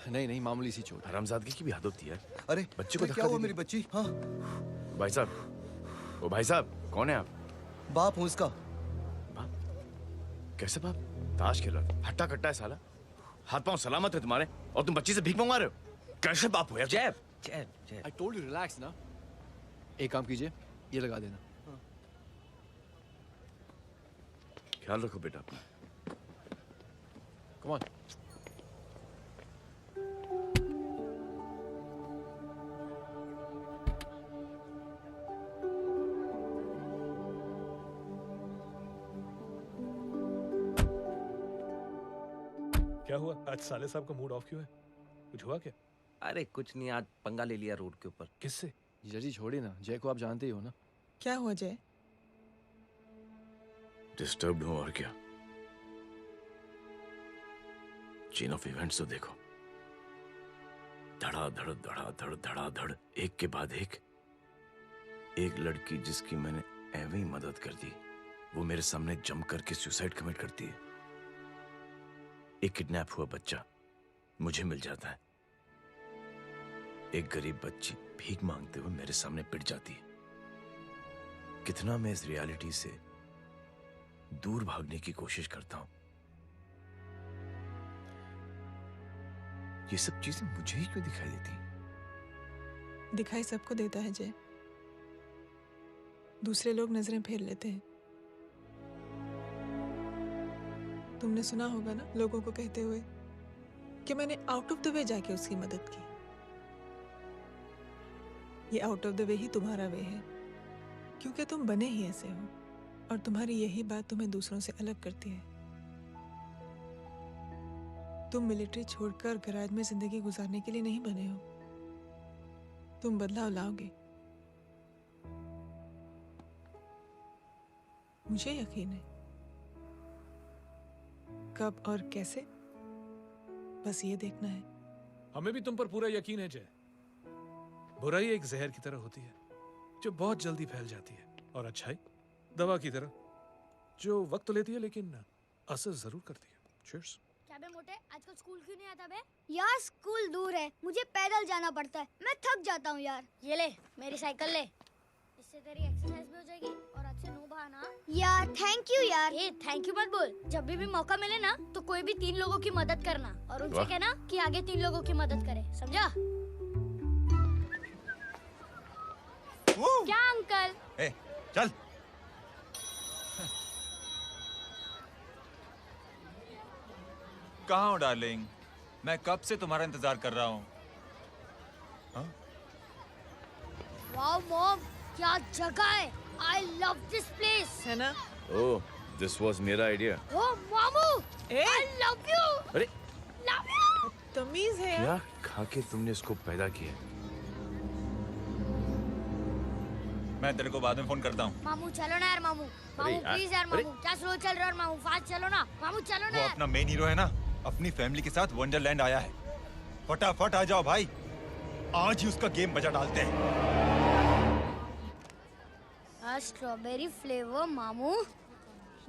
नहीं मामूली सी चोट।
हरामजादगी की भी हद होती है।
अरे
बच्चे को
क्या हुआ मेरी बच्ची? हाँ
भाई साहब, ओ भाई साहब, कौन है आप?
बाप हूँ उसका।
कैसे बाप? ताश खेल रहा था, हट्टा कट्टा है साला। हाथ पांव सलामत है तुम्हारे और तुम बच्ची से भीख मंगवा रहे हो? कैसे बाप हो यार?
जैब जैब
I told you relax ना। एक काम कीजिए, ये लगा देना।
ख्याल रखो बेटा अपना।
Come on।
क्या हुआ आज साले साहब का मूड ऑफ क्यों है? कुछ हुआ क्या?
अरे कुछ नहीं, आज पंगा ले लिया रोड के ऊपर।
किससे?
जीजा जी छोड़िए ना, जय को आप जानते ही हो ना।
क्या हुआ जय?
डिस्टर्ब्ड हूं और क्या। चेन ऑफ इवेंट्स तो देखो, धड़ाधड़ धड़ाधड़ धड़ाधड़, एक के बाद एक लड़की जिसकी मैंने एवं ही मदद कर दी, वो मेरे सामने जम करके सुसाइड कमिट करती है। एक किडनैप हुआ बच्चा मुझे मिल जाता है। एक गरीब बच्ची भीख मांगते हुए मेरे सामने पिट जाती है। कितना मैं इस रियलिटी से दूर भागने की कोशिश करता हूं। ये सब चीजें मुझे ही क्यों दिखाई देती?
दिखाई सबको देता है जय, दूसरे लोग नजरें फेर लेते हैं। तुमने सुना होगा ना लोगों को कहते हुए कि मैंने आउट ऑफ द वे जाके उसकी मदद की। ये आउट ऑफ द वे ही तुम्हारा वे है, क्योंकि तुम बने ही ऐसे हो और तुम्हारी यही बात तुम्हें दूसरों से अलग करती है। तुम मिलिट्री छोड़कर गैराज में जिंदगी गुजारने के लिए नहीं बने हो। तुम बदलाव लाओगे, मुझे यकीन है। कब और कैसे, बस ये देखना है।
हमें भी तुम पर पूरा यकीन है जय। बुराई एक जहर की तरह होती है जो बहुत जल्दी फैल जाती है, और अच्छाई दवा की तरह जो वक्त लेती है लेकिन असर जरूर करती है। चीयर्स।
क्या बे मोटे, आजकल स्कूल क्यों नहीं आता बे? यार स्कूल दूर है, मुझे पैदल जाना पड़ता है, मैं थक जाता हूँ यार। ये ले मेरी साइकिल ले, इससे तेरी एक्सरसाइज भी हो जाएगी और अच्छे नो बहाना। यार थैंक यू यार। ए थैंक यू मत बोल, जब भी मौका मिले ना तो कोई भी 3 लोगों की मदद करना और उनसे कहना कि आगे 3 लोगों की मदद करे, समझा? क्या अंकल?
ए, चल। कहाँ हो डार्लिंग? मैं कब से तुम्हारा इंतजार कर रहा हूँ।
वाओ मॉम, क्या जगह है। I love this place।
है ना?
ओह, दिस वाज मेरा आइडिया।
ओह मामू, I love you।
अरे
love you।
तमीज है।
क्या खा के तुमने इसको पैदा किया?
मैं तेरे को बाद में फोन करता हूँ।
मामू चलो ना यार, मामू प्लीज यार, मामू क्या स्लो चल रहा है मामू, फास्ट चलो ना मामू, चलो ना।
वो अपना मेन हीरो है ना, अपनी फैमिली के साथ वंडरलैंड आया है। फटाफट आ जाओ भाई, आज ही उसका गेम बजा डालते हैं।
स्ट्रॉबेरी फ्लेवर मामू।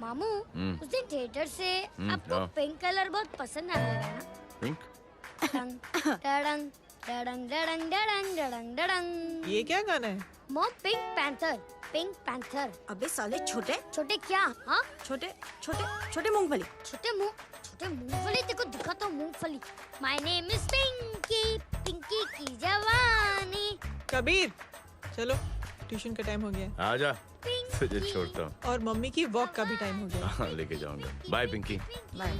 मामू उस दिन थिएटर से आपको
हाँ।
पिंक कलर बहुत पसंद आया है ना?
पिंक?
डडंग डडंग डडंग डडंग डडंग डडंग।
ये क्या गाना है?
Mom pink panther, pink panther.
अबे साले छोटे
छोटे क्या? हाँ
छोटे छोटे छोटे मूंगफली।
छोटे मूंगफली, देखो दिखाता हूँ मूंगफली। My name is Pinky, Pinky की जवानी।
कबीर चलो, ट्यूशन का टाइम हो गया।
आजा, तुझे छोड़ता हूँ।
और मम्मी की वॉक का भी टाइम हो गया।
हाँ, लेके जाऊंगा। Bye Pinky.
Bye.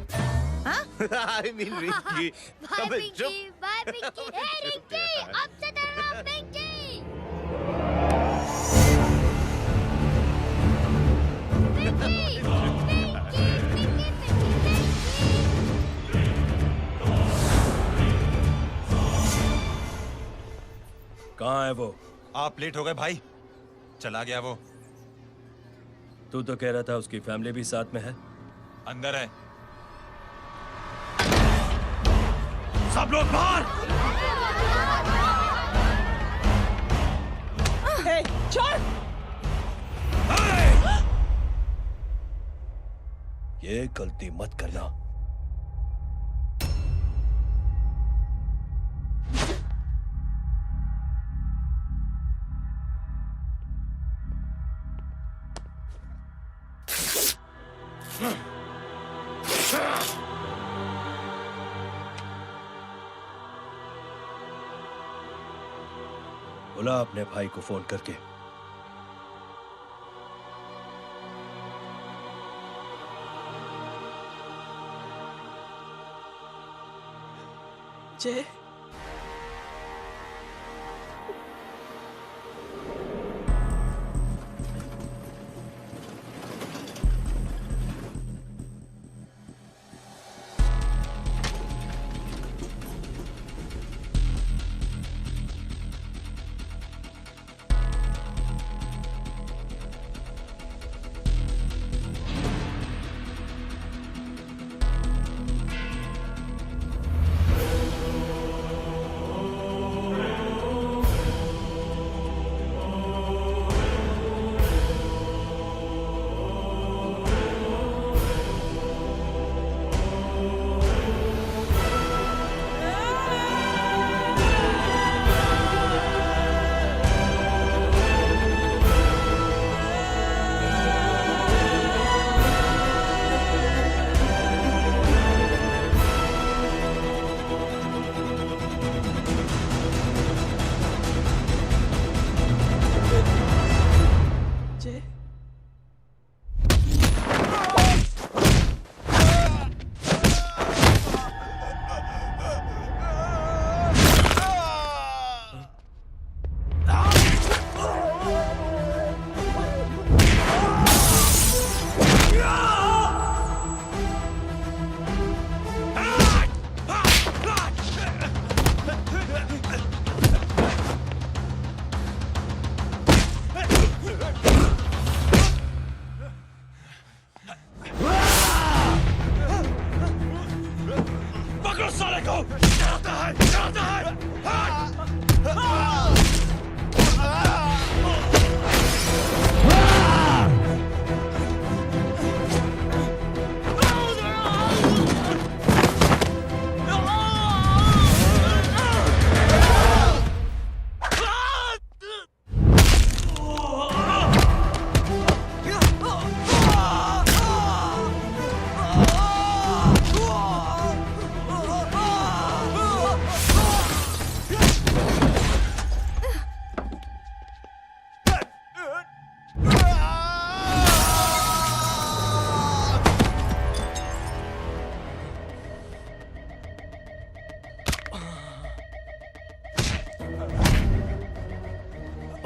I mean Rinky.
Bye Pinky, bye Pinky. Hey Rinky, अब से तेरा नाम पिंकी।
कहाँ है वो?
आप लेट हो गए भाई, चला गया वो।
तू तो कह रहा था उसकी फैमिली भी साथ में है।
अंदर है। सब लोग बाहर।
छोड़।
ये गलती मत करना। बुला अपने भाई को फोन करके।
जय,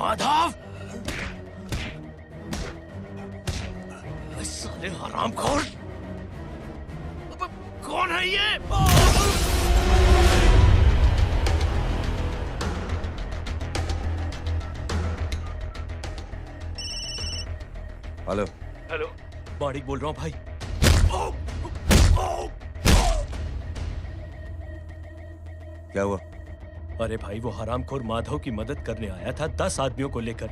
माधव, साले हरामखोर, कौन है ये?
हेलो
हेलो, माणिक बोल रहा हूँ भाई।
क्या हुआ?
अरे भाई, वो हरामखोर माधव की मदद करने आया था 10 आदमियों को लेकर,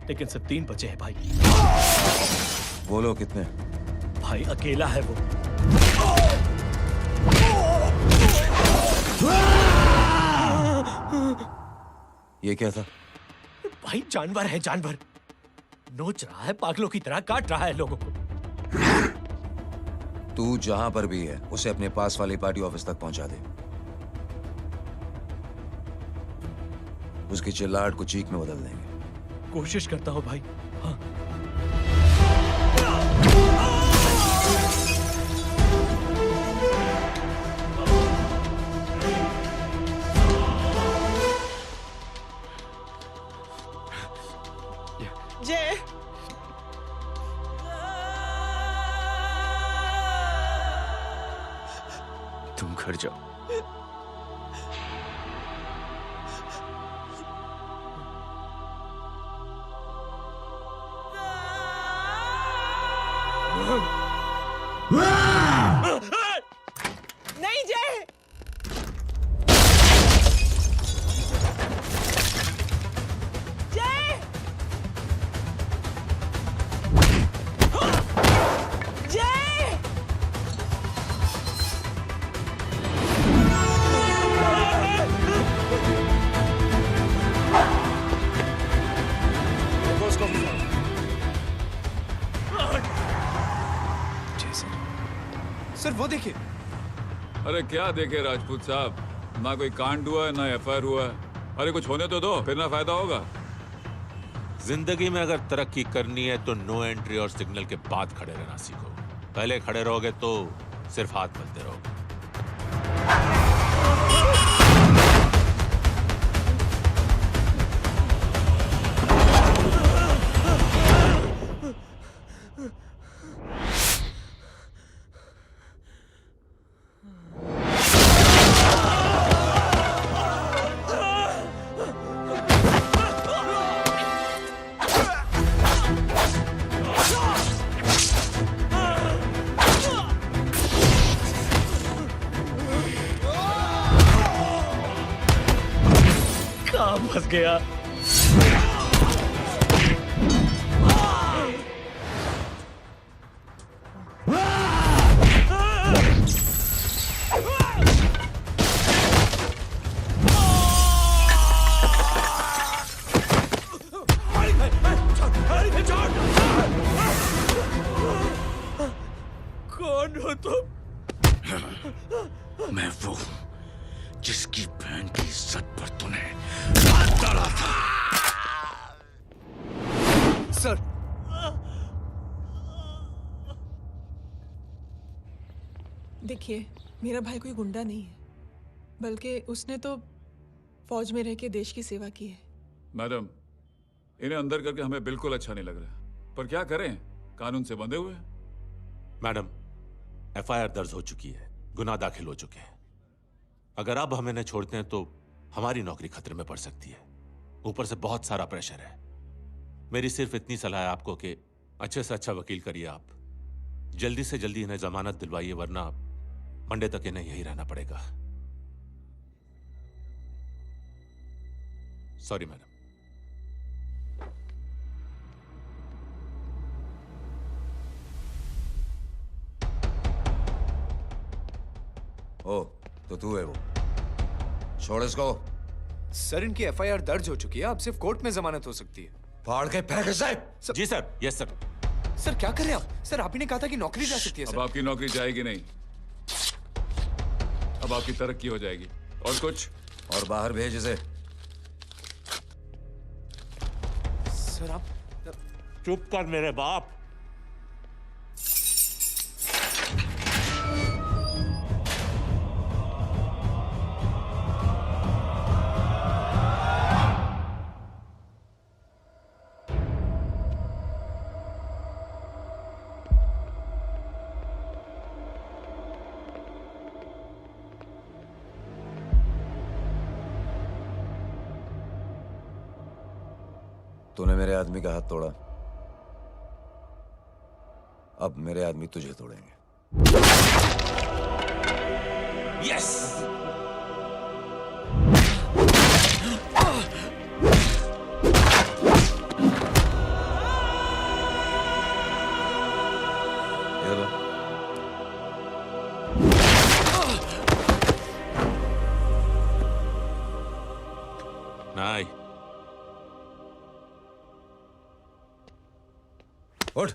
लेकिन सिर्फ 3 बचे हैं भाई।
बोलो कितने?
भाई अकेला है वो।
ये क्या था?
भाई जानवर है, जानवर। नोच रहा है, पागलों की तरह काट रहा है लोगों को।
तू जहां पर भी है उसे अपने पास वाली पार्टी ऑफिस तक पहुंचा दे। उसकी चिल्लाहट को चीख में बदल देंगे।
कोशिश करता हूं भाई। हाँ।
जय,
तुम घर जाओ।
नहीं जय, जय, जय।
सर वो देखिए।
अरे क्या देखे राजपूत साहब, ना कोई कांड हुआ है ना एफआईआर हुआ है। अरे कुछ होने तो दो, फिर ना फायदा होगा।
जिंदगी में अगर तरक्की करनी है तो नो एंट्री और सिग्नल के बाद खड़े रहना सीखो। पहले खड़े रहोगे तो सिर्फ हाथ मलते रहोगे।
फंस गया।
कौन हो तुम?
मैं वो जिसकी बहन की इज्जत पर तूने हाथ डाला था।
सर
देखिए, मेरा भाई कोई गुंडा नहीं है, बल्कि उसने तो फौज में रह के देश की सेवा की है।
मैडम, इन्हें अंदर करके हमें बिल्कुल अच्छा नहीं लग रहा, पर क्या करें, कानून से बंधे हुए।
मैडम, एफआईआर दर्ज हो चुकी है, गुनाह दाखिल हो चुके हैं। अगर अब हम इन्हें छोड़ते हैं तो हमारी नौकरी खतरे में पड़ सकती है। ऊपर से बहुत सारा प्रेशर है। मेरी सिर्फ इतनी सलाह है आपको कि अच्छे से अच्छा वकील करिए आप। जल्दी से जल्दी इन्हें जमानत दिलवाइए, वरना मंडे तक इन्हें यही रहना पड़ेगा। Sorry madam.
ओ, तो तू है वो। छोड़ इसको।
सर इनकी एफआईआर दर्ज हो चुकी है, अब सिर्फ कोर्ट में जमानत हो सकती है।
फाड़ के फेंक साहब।
जी सर। Yes sir.
सर क्या कर रहे हैं आप? सर आप ही ने कहा था कि नौकरी जा सकती है।
अब आपकी नौकरी जाएगी नहीं, अब आपकी तरक्की हो जाएगी। और कुछ?
और बाहर भेज इसे।
सर आप
चुप कर मेरे बाप।
तूने मेरे आदमी का हाथ तोड़ा, अब मेरे आदमी तुझे तोड़ेंगे।
यस।
ये लो।
नहीं।
उठ।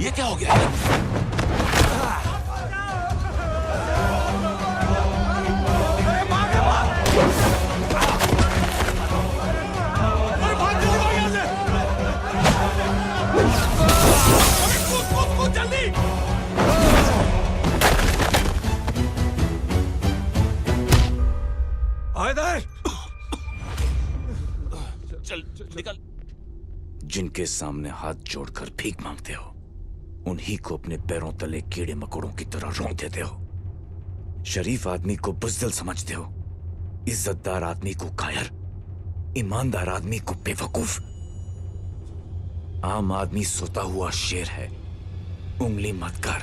ये क्या हो गया? चल निकल।
जिनके सामने हाथ जोड़कर भीख मांगते हो, उन्हीं को अपने पैरों तले कीड़े मकोड़ों की तरह रौंद देते हो। शरीफ आदमी को बुज़दिल समझते हो, इज्जतदार आदमी को कायर, ईमानदार आदमी को बेवकूफ। आम आदमी सोता हुआ शेर है, उंगली मत कर,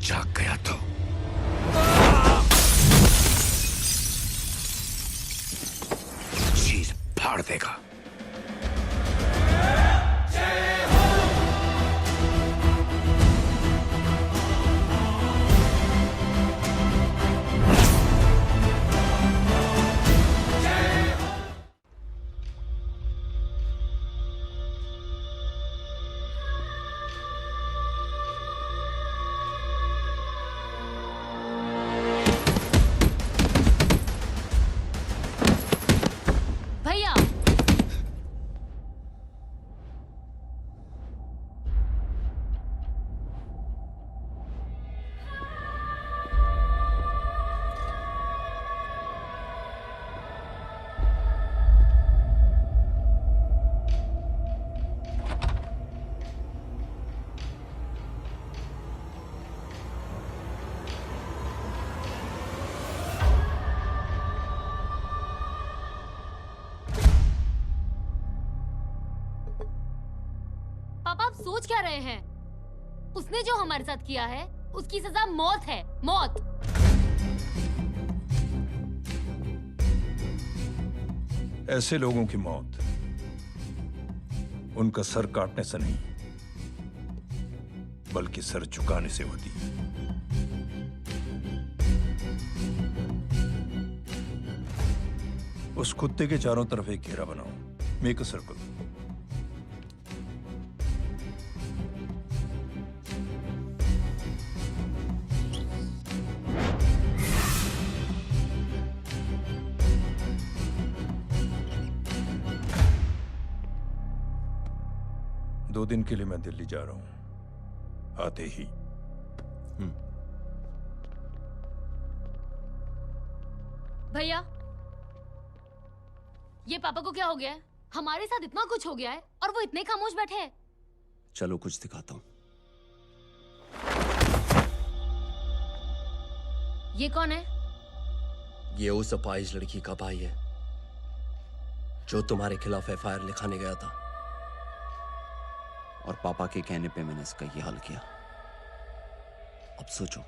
जाग गया तो। चीर फाड़ देगा।
जय हो।
सोच क्या रहे हैं? उसने जो हमारे साथ किया है उसकी सजा मौत है, मौत।
ऐसे लोगों की मौत उनका सर काटने से नहीं बल्कि सर झुकाने से होती है। उस कुत्ते के चारों तरफ एक घेरा बनाओ, मेक अ सर्कल। दो दिन के लिए मैं दिल्ली जा रहा हूं, आते ही।
भैया, ये पापा को क्या हो गया है? हमारे साथ इतना कुछ हो गया है और वो इतने खामोश बैठे हैं।
चलो कुछ दिखाता हूं।
ये कौन है?
ये उस अपाहिज लड़की का भाई है जो तुम्हारे खिलाफ एफआईआर लिखाने गया था, और पापा के कहने पे मैंने इसका ये हाल किया। अब सोचो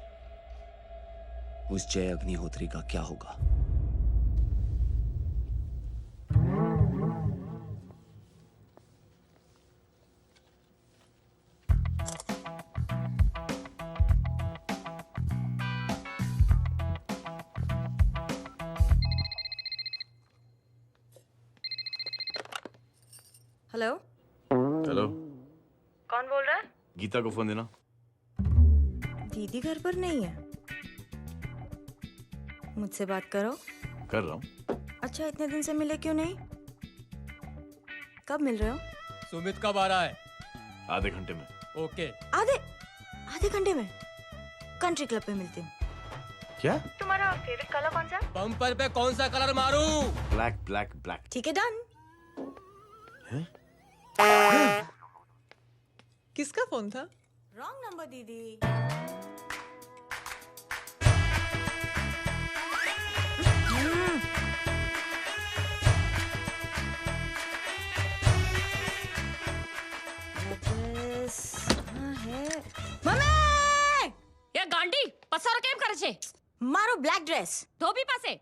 उस जय अग्निहोत्री का क्या होगा।
हेलो
हेलो,
कौन बोल रहा है?
गीता को फोन देना।
दीदी घर पर नहीं है। मुझसे बात करो।
कर रहा हूँ।
अच्छा, इतने दिन से मिले क्यों नहीं? कब मिल रहे हो?
सुमित कब आ रहा है?
आधे घंटे में।
ओके।
आधे घंटे में कंट्री क्लब पे मिलती हूँ।
क्या?
तुम्हारा फेवरेट कलर कौन सा?
बम्पर पे कौन सा कलर मारूं?
Black black black.
ठीक है, डन।
किसका फोन था?
रॉन्ग नंबर दीदी।
ये गांडी पसारो केम करे छे?
मारो ब्लैक ड्रेस।
धोबी पासे।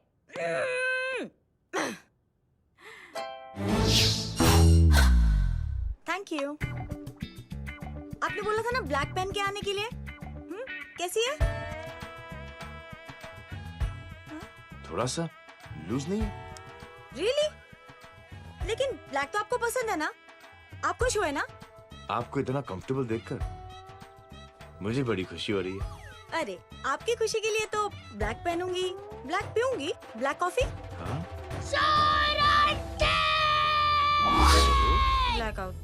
Thank you. आपने बोला था ना ब्लैक पेन के आने के लिए। कैसी है?
थोड़ा सा लूज नहीं है?
रियली? लेकिन ब्लैक तो आपको पसंद है ना? आप खुश हुए ना?
आपको इतना कंफर्टेबल देखकर मुझे बड़ी खुशी हो रही है।
अरे, आपकी खुशी के लिए तो ब्लैक पहनूंगी, ब्लैक पीऊंगी, ब्लैक कॉफी। Black out.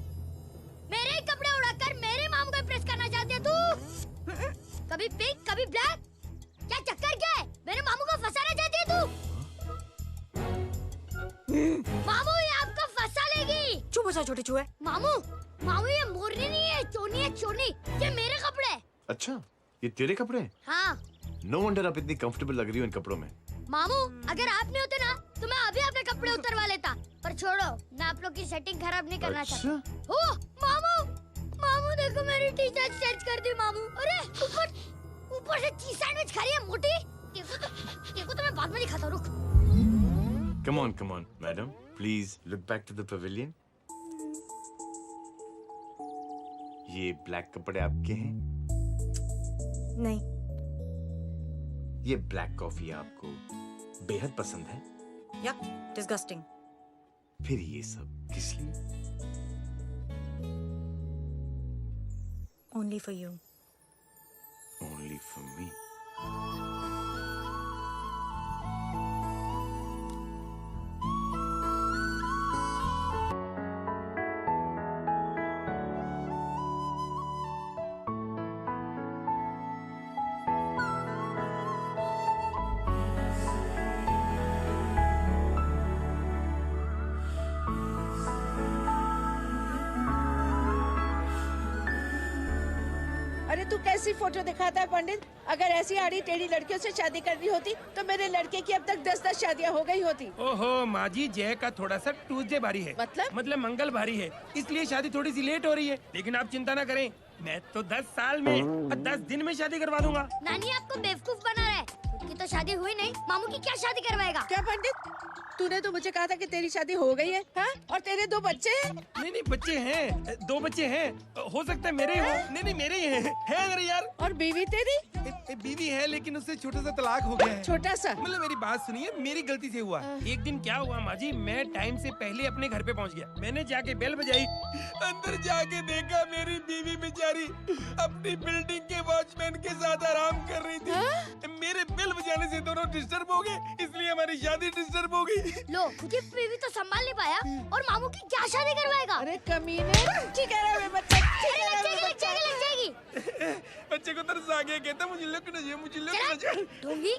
मेरे कपड़े उड़ाकर मेरे मामू को इम्प्रेस करना चाहती है तू? कभी पिंक कभी ब्लैक, क्या चक्कर क्या है? मेरे मामू को फंसाना चाहती है तू? मामू ये आपको फंसा लेगी।
चुप हो जा छोटे चूहे।
मामू ये मोरनी नहीं है, चोनी है चोनी। ये मेरे कपड़े हैं।
अच्छा, ये तेरे कपड़े हैं?
हाँ।
नो वंडर आप इतनी कंफर्टेबल लग रही हो इन कपड़ों में।
मामू अगर आप नहीं होते ना तो मैं अभी अपने कपड़े उतरवा लेता, पर छोड़ो, मैं आप लोग की सेटिंग खराब नहीं करना चाहता। ओह मामू देखो मेरी टी शर्ट चेंज कर दी मामू। अरे ऊपर से चीज सैंडविच खा रही है मोटी। देखो तो मैं बाद में दिखाता हूँ, रुक।
Come on, madam. Please look back to the pavilion. ये ब्लैक कपड़े आपके हैं?
नहीं।
ये ब्लैक कॉफी आपको बेहद पसंद है?
Yup, disgusting.
फिर ये सब किस लिए?
Only for you.
Only for me.
तू कैसी फोटो दिखाता है पंडित? अगर ऐसी आड़ी टेढ़ी लड़कियों से शादी करनी होती तो मेरे लड़के की अब तक 10-10 शादियां हो गई होती।
ओहो माँ जी, जय का थोड़ा सा ट्यूसडे भारी है। मतलब मंगल भारी है, इसलिए शादी थोड़ी सी लेट हो रही है। लेकिन आप चिंता ना करें, मैं तो 10 साल में 10 दिन में शादी करवा दूंगा।
नानी आपको बेवकूफ बना रहा है। उसकी तो शादी हुई नहीं, मामू की क्या शादी करवाएगा?
क्या पंडित, तूने तो मुझे कहा था कि तेरी शादी हो गई है, हाँ? और तेरे 2 बच्चे हैं?
नहीं बच्चे हैं, 2 बच्चे हैं। हो सकता है मेरे ही हो। नहीं मेरे ही हैं। है मेरे यार।
और बीवी तेरी?
बीवी है, लेकिन उससे छोटा सा तलाक हो गया है।
छोटा सा?
मतलब मेरी बात सुनिए, मेरी गलती से हुआ। एक दिन क्या हुआ माँ जी, मैं टाइम से पहले अपने घर पे पहुँच गया। मैंने जाके बेल बजाई, अंदर जाके देखा मेरी बीवी बेचारी अपनी बिल्डिंग के वॉचमैन के साथ आराम कर रही थी। मेरे बेल बजाने से दोनों डिस्टर्ब हो गए, इसलिए हमारी शादी डिस्टर्ब हो गई।
लो, मुझे बीवी तो संभाल नहीं पाया और मामू की क्या शादी करवाएगा?
अरे कमीने, ठीक है रे बच्चा,
लग जाएगी।
बच्चे को तरस आ गया, कहता मुझे लगना चाहिए, मुझे लगना चाहिए।
ढूंढी,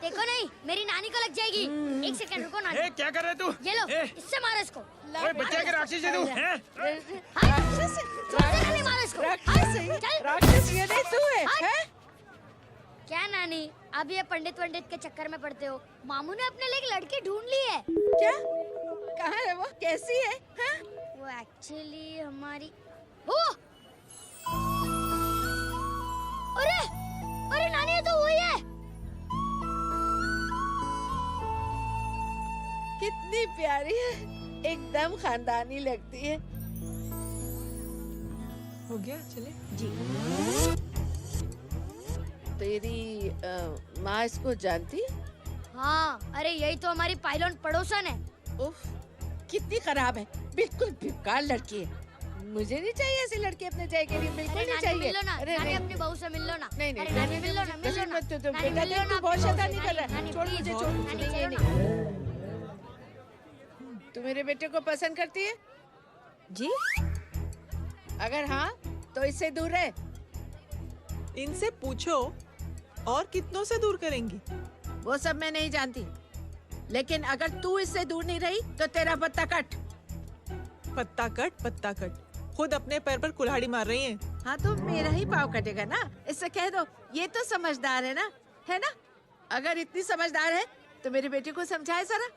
देखो नहीं, मेरी नानी को लग जाएगी। 1 सेकंड रुको नानी।
क्या कर रहे तू?
ये लो, इससे मारो इसको।
ओए बच्चे के राक्षस है तू, हैं?
मारो इसको।
राक्षस ये नहीं तू है, हैं?
क्या नानी, अब ये पंडित के चक्कर में पड़ते हो? मामू ने अपने लिए एक लड़की ढूंढ ली है।
क्या? कहाँ है वो? कैसी है? हाँ?
वो एक्चुअली हमारी अरे नानी, ये तो वही है।
कितनी प्यारी है, एकदम खानदानी लगती है।
हो गया, चले
जी। तेरी माँ इसको जानती?
हाँ, अरे यही तो हमारी पायलट पड़ोसन है।
उफ, कितनी खराब है, बिल्कुल बेकार लड़की है। मुझे नहीं चाहिए ऐसी लड़की अपने जय के लिए, बिल्कुल नहीं चाहिए।
मिल लो ना,
अरे
नानी अपनी बहू से मिल लो ना।
नहीं
अरे नानी मिल लो ना, मिल लो ना।
मत तो बेटा देख, तू बहुत शैतानी कर रहा है। छोड़ मुझे, छोड़। नहीं। तू मेरे बेटे को पसंद करती है?
जी।
अगर हाँ तो इससे दूर रहे।
इनसे पूछो, और कितनों से दूर करेंगी?
वो सब मैं नहीं जानती, लेकिन अगर तू इससे दूर नहीं रही तो तेरा पत्ता कट।
पत्ता कट, खुद अपने पैर पर कुल्हाड़ी मार रही हैं।
हाँ तो मेरा ही पाँव कटेगा ना, इससे कह दो। ये तो समझदार है ना? अगर इतनी समझदार है तो मेरे बेटे को समझाए जरा।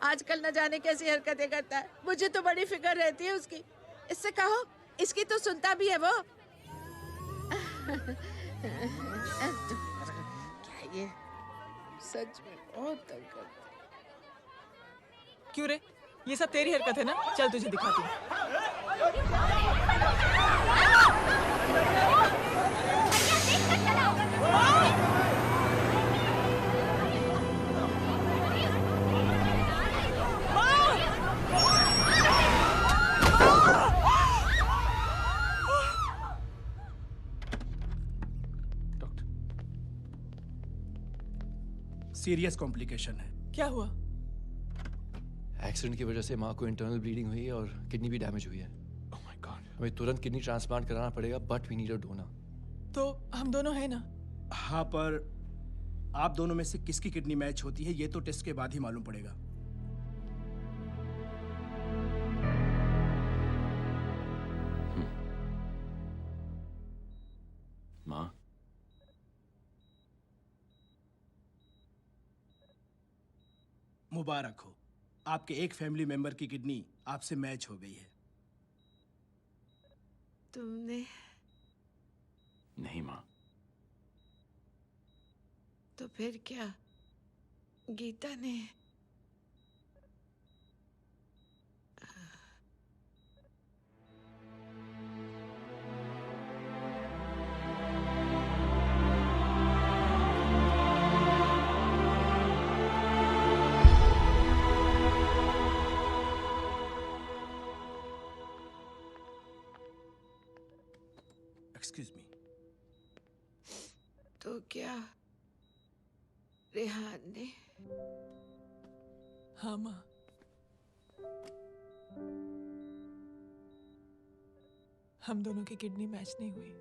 आजकल न जाने कैसी हरकतें करता है, मुझे तो बड़ी फिक्र रहती है उसकी। इससे कहो, इसकी तो सुनता भी है वो। क्या ये सच में बहुत तंग करता है।
क्यों रे, ये सब तेरी हरकत है ना? चल तुझे दिखाती हूँ।
सीरियस कॉम्प्लिकेशन है।
क्या हुआ?
एक्सीडेंट की वजह से माँ को इंटरनल ब्लीडिंग हुई है और किडनी भी डैमेज हुई है।
Oh my god.
हमें तुरंत किडनी ट्रांसप्लांट कराना पड़ेगा, but we need a donor.
तो हम दोनों हैं ना?
हाँ, पर आप दोनों में से किसकी किडनी मैच होती है ये तो टेस्ट के बाद ही मालूम पड़ेगा।
माँ,
मुबारक हो, आपके एक फैमिली मेंबर की किडनी आपसे मैच हो गई है।
तुमने?
नहीं माँ।
तो फिर क्या? गीता ने?
Excuse me.
तो क्या रेहान ने?
हाँ माँ, हम दोनों की किडनी मैच नहीं हुई,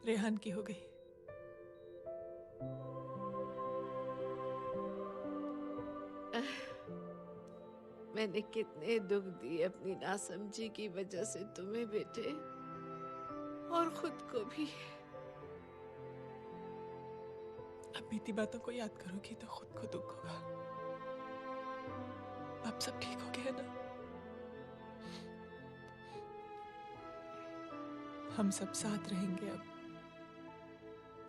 रेहान की हो गई।
मैंने कितने दुख दिए अपनी नासमझी की वजह से तुम्हें बेटे। और खुद को भी।
अब बीती बातों को याद करोगी तो खुद को दुख होगा। अब सब ठीक हो गया ना? हम सब साथ रहेंगे अब,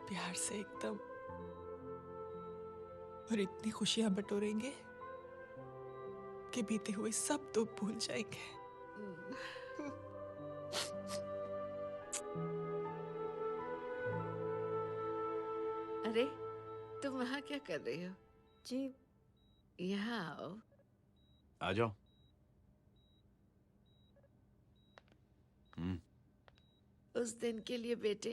प्यार से एकदम, और इतनी खुशियां बटोरेंगे कि बीते हुए सब दुख भूल जाएंगे।
अरे तुम वहाँ क्या कर रही हो?
जी
यहाँ आओ।
आ जाओ।
उस दिन के लिए बेटे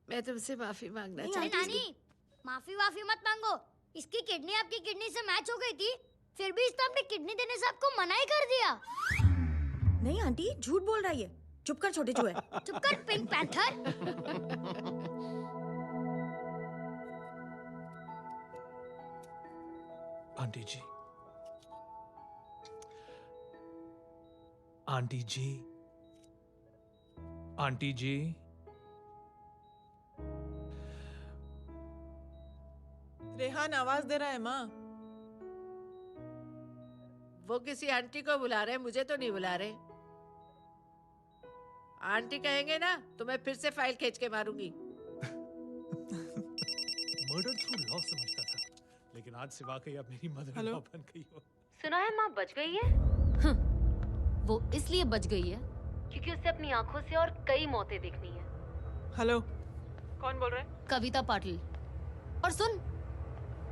मैं तुमसे माफी मांगना
नहीं,
चाहती हूँ।
नानी माफी वाफी मत मांगो। इसकी किडनी आपकी किडनी से मैच हो गई थी, फिर भी इसने अपनी किडनी देने से आपको मना ही कर दिया।
नहीं आंटी, झूठ बोल रही है। चुप कर छोटे चूहे।
चुप कर पिंक पैंथर।
आंटी जी, आंटी जी, आंटी जी,
रेहान आवाज दे रहा है माँ।
वो किसी आंटी को बुला रहे हैं, मुझे तो नहीं बुला रहे। आंटी कहेंगे ना तो मैं फिर से फाइल खींच के मारूंगी।
मर्डर थ्रू लॉ समझता था, लेकिन आज से वाकई अब मेरी मदर इन लॉ बन गई हो।
सुना है माँ बच गई है। वो इसलिए बच गई है क्योंकि उसे अपनी आंखों से और कई मौतें देखनी है।
हेलो, कौन बोल रहा है?
कविता पाटिल। और सुन,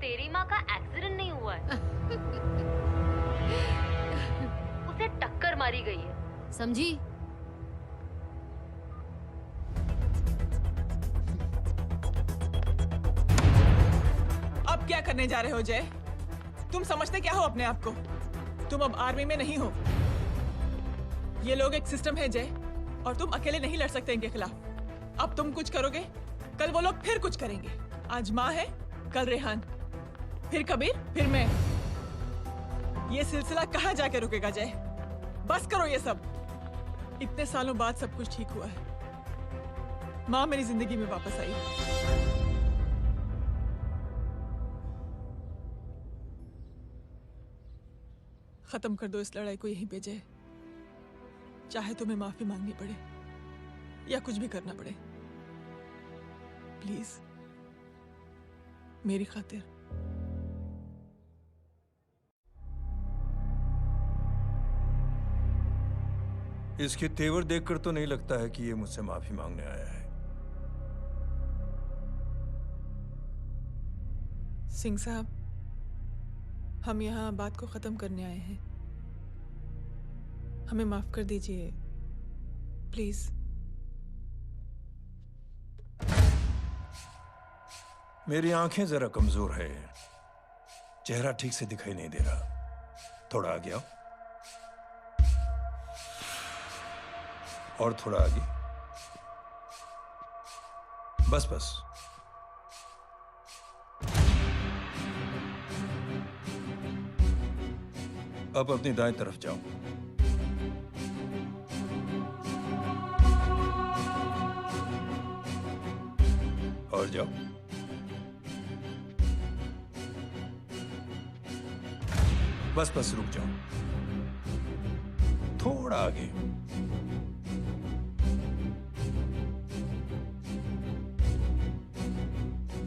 तेरी माँ का एक्सीडेंट नहीं हुआ है, उसे टक्कर मारी गई है, समझी?
अब क्या करने जा रहे हो जय? तुम समझते क्या हो अपने आप को? तुम अब आर्मी में नहीं हो। ये लोग एक सिस्टम है जय, और तुम अकेले नहीं लड़ सकते इनके खिलाफ। अब तुम कुछ करोगे, कल वो लोग फिर कुछ करेंगे। आज माँ है, कल रेहान, फिर कबीर, फिर मैं। ये सिलसिला कहाँ जाके रुकेगा जय? बस करो ये सब। इतने सालों बाद सब कुछ ठीक हुआ है। माँ मेरी जिंदगी में वापस आई। खत्म कर दो इस लड़ाई को यहीं पे जय। चाहे तुम्हें माफी मांगनी पड़े या कुछ भी करना पड़े, प्लीज मेरी खातिर।
इसके तेवर देखकर तो नहीं लगता है कि ये मुझसे माफी मांगने आया है।
सिंह साहब, हम यहाँ बात को खत्म करने आए हैं। हमें माफ कर दीजिए प्लीज।
मेरी आंखें जरा कमजोर है, चेहरा ठीक से दिखाई नहीं दे रहा। थोड़ा आगे आओ, और थोड़ा आगे, बस बस। अब अपनी दाएं तरफ जाओ। और जाओ। बस बस रुक जाओ, थोड़ा आगे।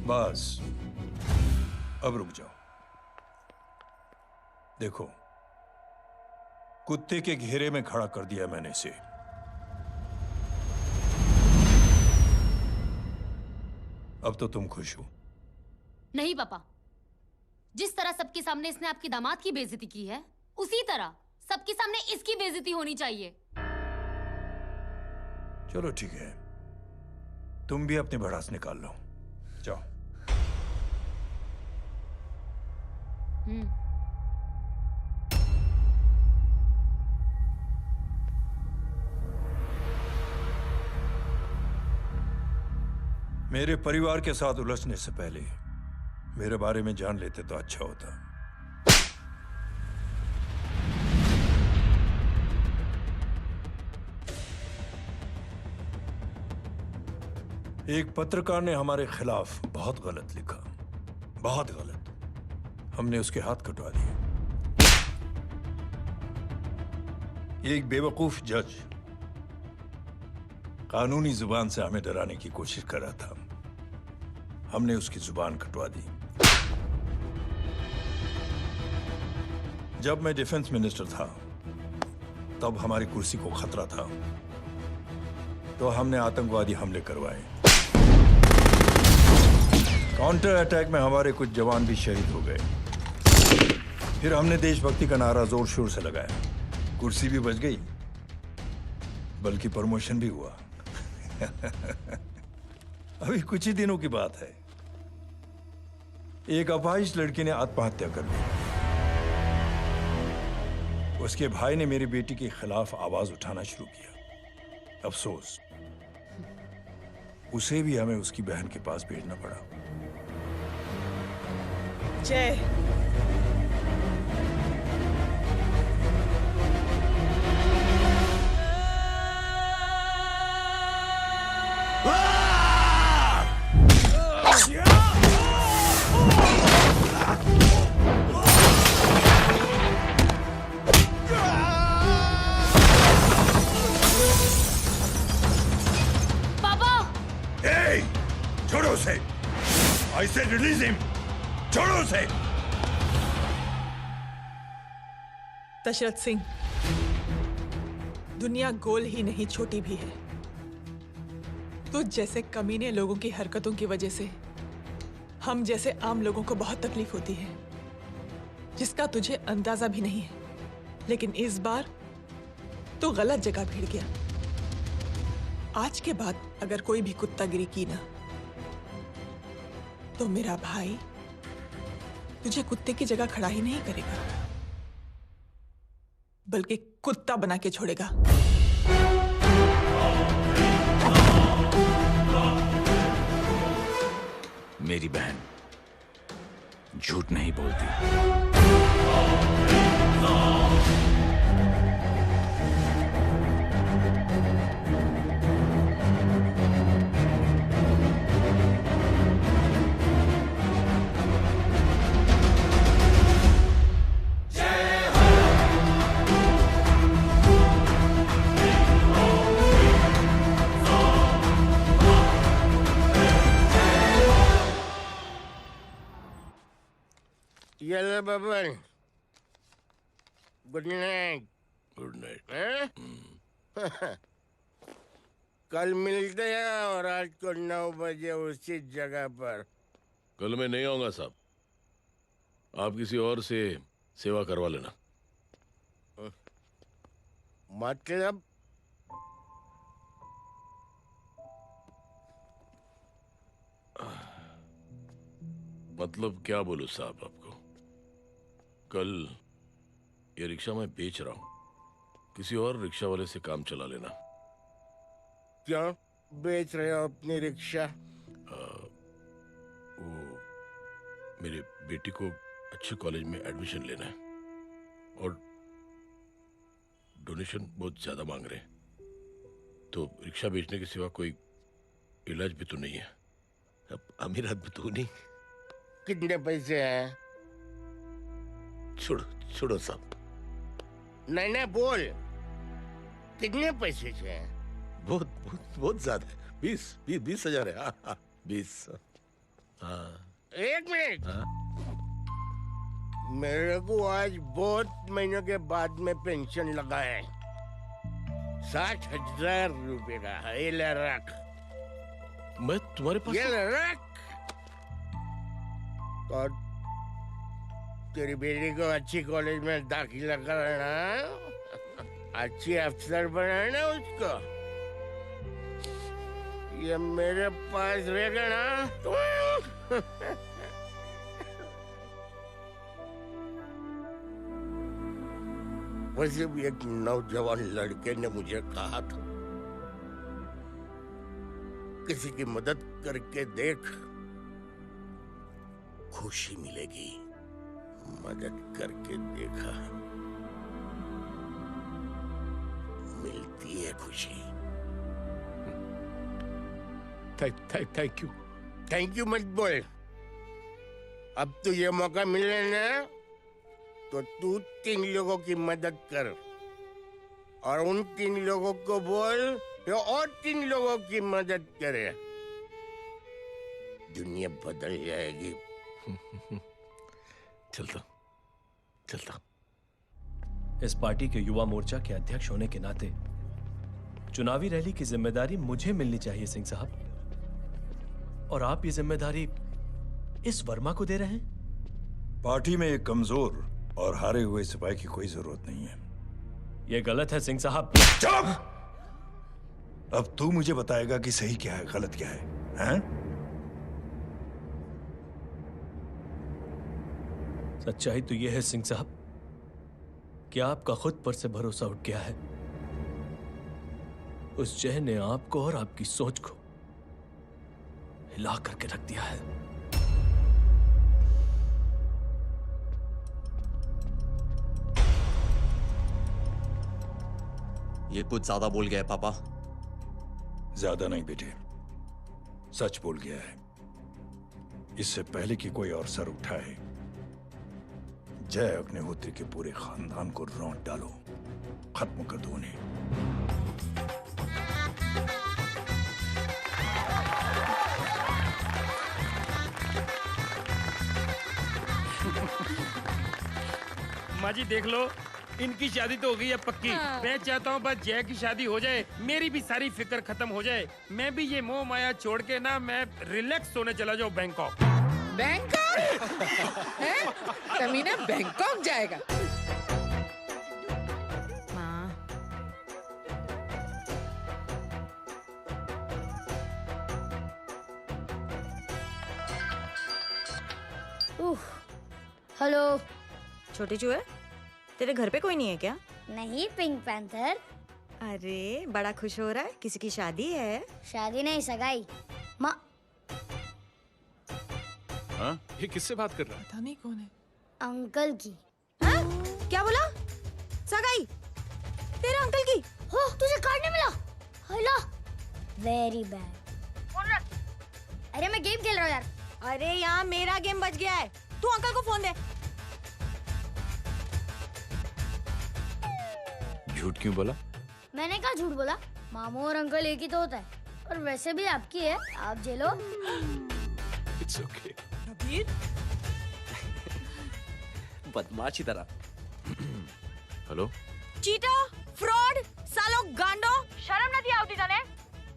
बस अब रुक जाओ। देखो, कुत्ते के घेरे में खड़ा कर दिया मैंने इसे। अब तो तुम खुश हो?
नहीं पापा, जिस तरह सबके सामने इसने आपकी दामाद की बेइज्जती की है, उसी तरह सबके सामने इसकी बेइज्जती होनी चाहिए।
चलो ठीक है, तुम भी अपनी भड़ास निकाल लो, जाओ। मेरे परिवार के साथ उलझने से पहले मेरे बारे में जान लेते तो अच्छा होता।
एक पत्रकार ने हमारे खिलाफ बहुत गलत लिखा, बहुत गलत। हमने उसके हाथ कटवा दिए। एक बेवकूफ जज कानूनी जुबान से हमें डराने की कोशिश कर रहा था। हमने उसकी जुबान कटवा दी। जब मैं डिफेंस मिनिस्टर था तब हमारी कुर्सी को खतरा था, तो हमने आतंकवादी हमले करवाए। काउंटर अटैक में हमारे कुछ जवान भी शहीद हो गए। फिर हमने देशभक्ति का नारा जोर शोर से लगाया। कुर्सी भी बच गई, बल्कि प्रमोशन भी हुआ। अभी कुछ ही दिनों की बात है, एक अपाहिज लड़की ने आत्महत्या कर ली। उसके भाई ने मेरी बेटी के खिलाफ आवाज उठाना शुरू किया। अफसोस, उसे भी हमें उसकी बहन के पास भेजना पड़ा।
जय,
छोड़ो उसे। I said release him. छोड़ो उसे।
दशरथ सिंह, दुनिया गोल ही नहीं छोटी भी है। तो जैसे कमीने लोगों की हरकतों की वजह से हम जैसे आम लोगों को बहुत तकलीफ होती है, जिसका तुझे अंदाजा भी नहीं है। लेकिन इस बार तो गलत जगह भिड़ गया। आज के बाद अगर कोई भी कुत्तागिरी की ना, तो मेरा भाई तुझे कुत्ते की जगह खड़ा ही नहीं करेगा, बल्कि कुत्ता बना के छोड़ेगा।
मेरी बहन झूठ नहीं बोलती।
ये Baban, good night.
Good night.
कल मिलते हैं और आज को 9 बजे उसी जगह पर।
कल मैं नहीं आऊंगा साहब, आप किसी और से सेवा करवा लेना।
मतलब?
मतलब क्या बोलूं साहब आपको। कल ये रिक्शा मैं बेच रहा हूं, किसी और रिक्शा वाले से काम चला लेना।
क्या बेच रहे हो अपनी रिक्शा?
वो मेरे बेटी को अच्छे कॉलेज में एडमिशन लेना है और डोनेशन बहुत ज्यादा मांग रहे हैं, तो रिक्शा बेचने के सिवा कोई इलाज भी तो नहीं है। अब अमीर आदमी तो नहीं।
कितने पैसे हैं?
छोड़ो छोड़ो साहब।
नहीं नहीं बोल, कितने पैसे हैं?
बहुत बहुत बहुत ज्यादा है। 20 हजार है। हाँ 20। हाँ
1 मिनट। मेरे को आज बहुत महीनों के बाद में पेंशन लगा है। 60,000 रुपए का है। ये ले रख।
मैं तुम्हारे पास?
ये ले रख। और तेरी बेटी को अच्छी कॉलेज में दाखिला कराना, अच्छी अफसर बनाना उसको। ये मेरे पास रहेगा ना तो वैसे भी एक नौजवान लड़के ने मुझे कहा था, किसी की मदद करके देख, खुशी मिलेगी। मदद करके देखा, मिलती है खुशी। थैंक यू मत बोल। अब तो ये मौका मिले ना तो तू 3 लोगों की मदद कर और उन 3 लोगों को बोल कि और 3 लोगों की मदद करे। दुनिया बदल जाएगी।
चलता। इस पार्टी के युवा मोर्चा के अध्यक्ष होने के नाते चुनावी रैली की जिम्मेदारी मुझे मिलनी चाहिए सिंह साहब, और आप ये जिम्मेदारी इस वर्मा को दे रहे हैं।
पार्टी में एक कमजोर और हारे हुए सिपाही की कोई जरूरत नहीं है।
यह गलत है सिंह साहब।
चुप! अब तू मुझे बताएगा कि सही क्या है, गलत क्या है, हैं?
सच्चाई तो यह है सिंह साहब कि आपका खुद पर से भरोसा उठ गया है। उस जय ने आपको और आपकी सोच को हिला करके रख दिया है।
ये कुछ ज्यादा बोल गया है पापा।
ज्यादा नहीं बेटे, सच बोल गया है। इससे पहले कि कोई और सर उठाए, जय अग्निहोत्री के पूरे खानदान को रौंद डालो, खत्म कर दो उन्हें।
माँ जी देख लो, इनकी शादी तो हो गई है पक्की। मैं चाहता हूँ बस जय की शादी हो जाए, मेरी भी सारी फिक्र खत्म हो जाए। मैं भी ये मोह माया छोड़ के ना मैं रिलैक्स होने चला जाऊँ बैंकॉक।
बैंकॉक? कमीना बैंकॉक जाएगा?
हेलो।
छोटे चूहे, तेरे घर पे कोई नहीं है क्या?
नहीं, पिंक पैंथर।
अरे बड़ा खुश हो रहा है, किसी की शादी है?
शादी नहीं, सगाई। माँ।
हाँ? ये किससे बात कर रहा है?
पता नहीं कौन है।
अंकल की।
हाँ? क्या बोला? सगाई? तेरा अंकल की?
हो, तुझे कार्ड नहीं मिला? हेलो। Very bad. फोन रख। अरे मैं गेम खेल रहा हूँ यार।
अरे यहाँ मेरा गेम बच गया है, तू अंकल को फोन दे।
झूठ क्यों बोला?
मैंने कहा झूठ बोला? मामू और अंकल एक ही तो होता है, और वैसे भी आपकी है, आप झेलो।
It's okay.
कबीर,
बदमाशी तरह।
हेलो?
चीटा, फ्रॉड, सालो गांडो, शर्म नहीं आवती तने?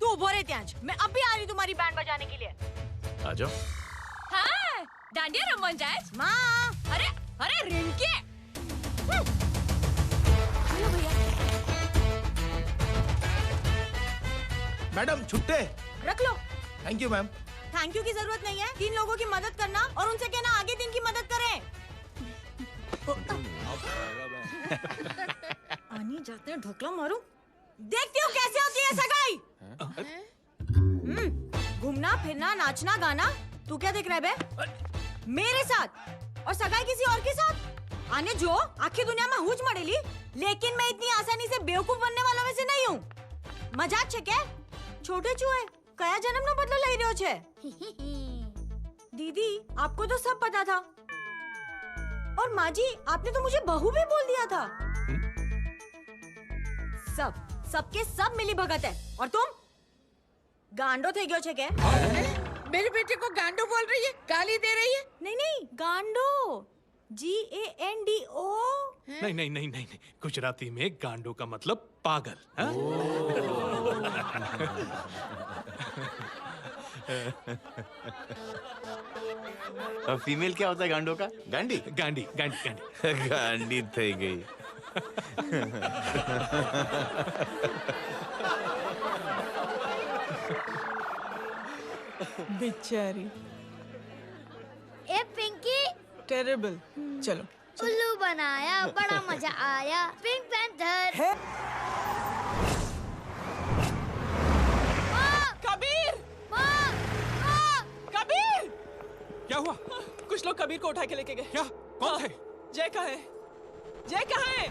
तू उभो रे त्यांज, मैं अब भी आ रही तुम्हारी बैंड बजाने के लिए।
आ जाओ।
हाँ, डांडिया रमन जाए? माँ, अरे अरे रिंकी।
मैडम छुट्टे।
रख लो।
Thank you ma'am.
Thank you की जरूरत नहीं है, 3 लोगों की मदद करना और उनसे कहना आगे 3 की मदद करें। आनी जाते हैं ढोकला मारूं। देखती हूँ कैसे होती है सगाई। घूमना फिरना नाचना गाना, तू क्या देख रहा है बे? मेरे साथ और सगाई किसी और के साथ? आने जो आखिर दुनिया में हुज मड़ेली, लेकिन मैं इतनी आसानी से बेवकूफ बनने वालों में से नहीं हूँ। मजाक छे क्या? छोटे चूहे कया जन्म नो बदलो लई रह्यो छे? दीदी आपको तो सब पता था, और माँ जी आपने तो मुझे बहू भी बोल दिया था। सबके सब मिली भगत है, और तुम गांडो थे गयो छे क्या?
मेरे बेटे को गांडो बोल रही है, गाली दे रही है?
नहीं गांडो, GANDO।
नहीं, गुजराती में गांडो का मतलब पागल। हाँ?
और फीमेल क्या होता है गांडो का? गांडी।
गांडी।
गांडी थई गई।
बेचारी।
ए पिंकी।
टेरिबल। चलो।
उल्लू बनाया, बड़ा मजा आया। Pink panther.
कबीर! कबीर!
क्या हुआ?
कुछ लोग कबीर को उठा के लेके गए।
क्या? कौन थे?
जय कहाँ है? जय कहाँ है?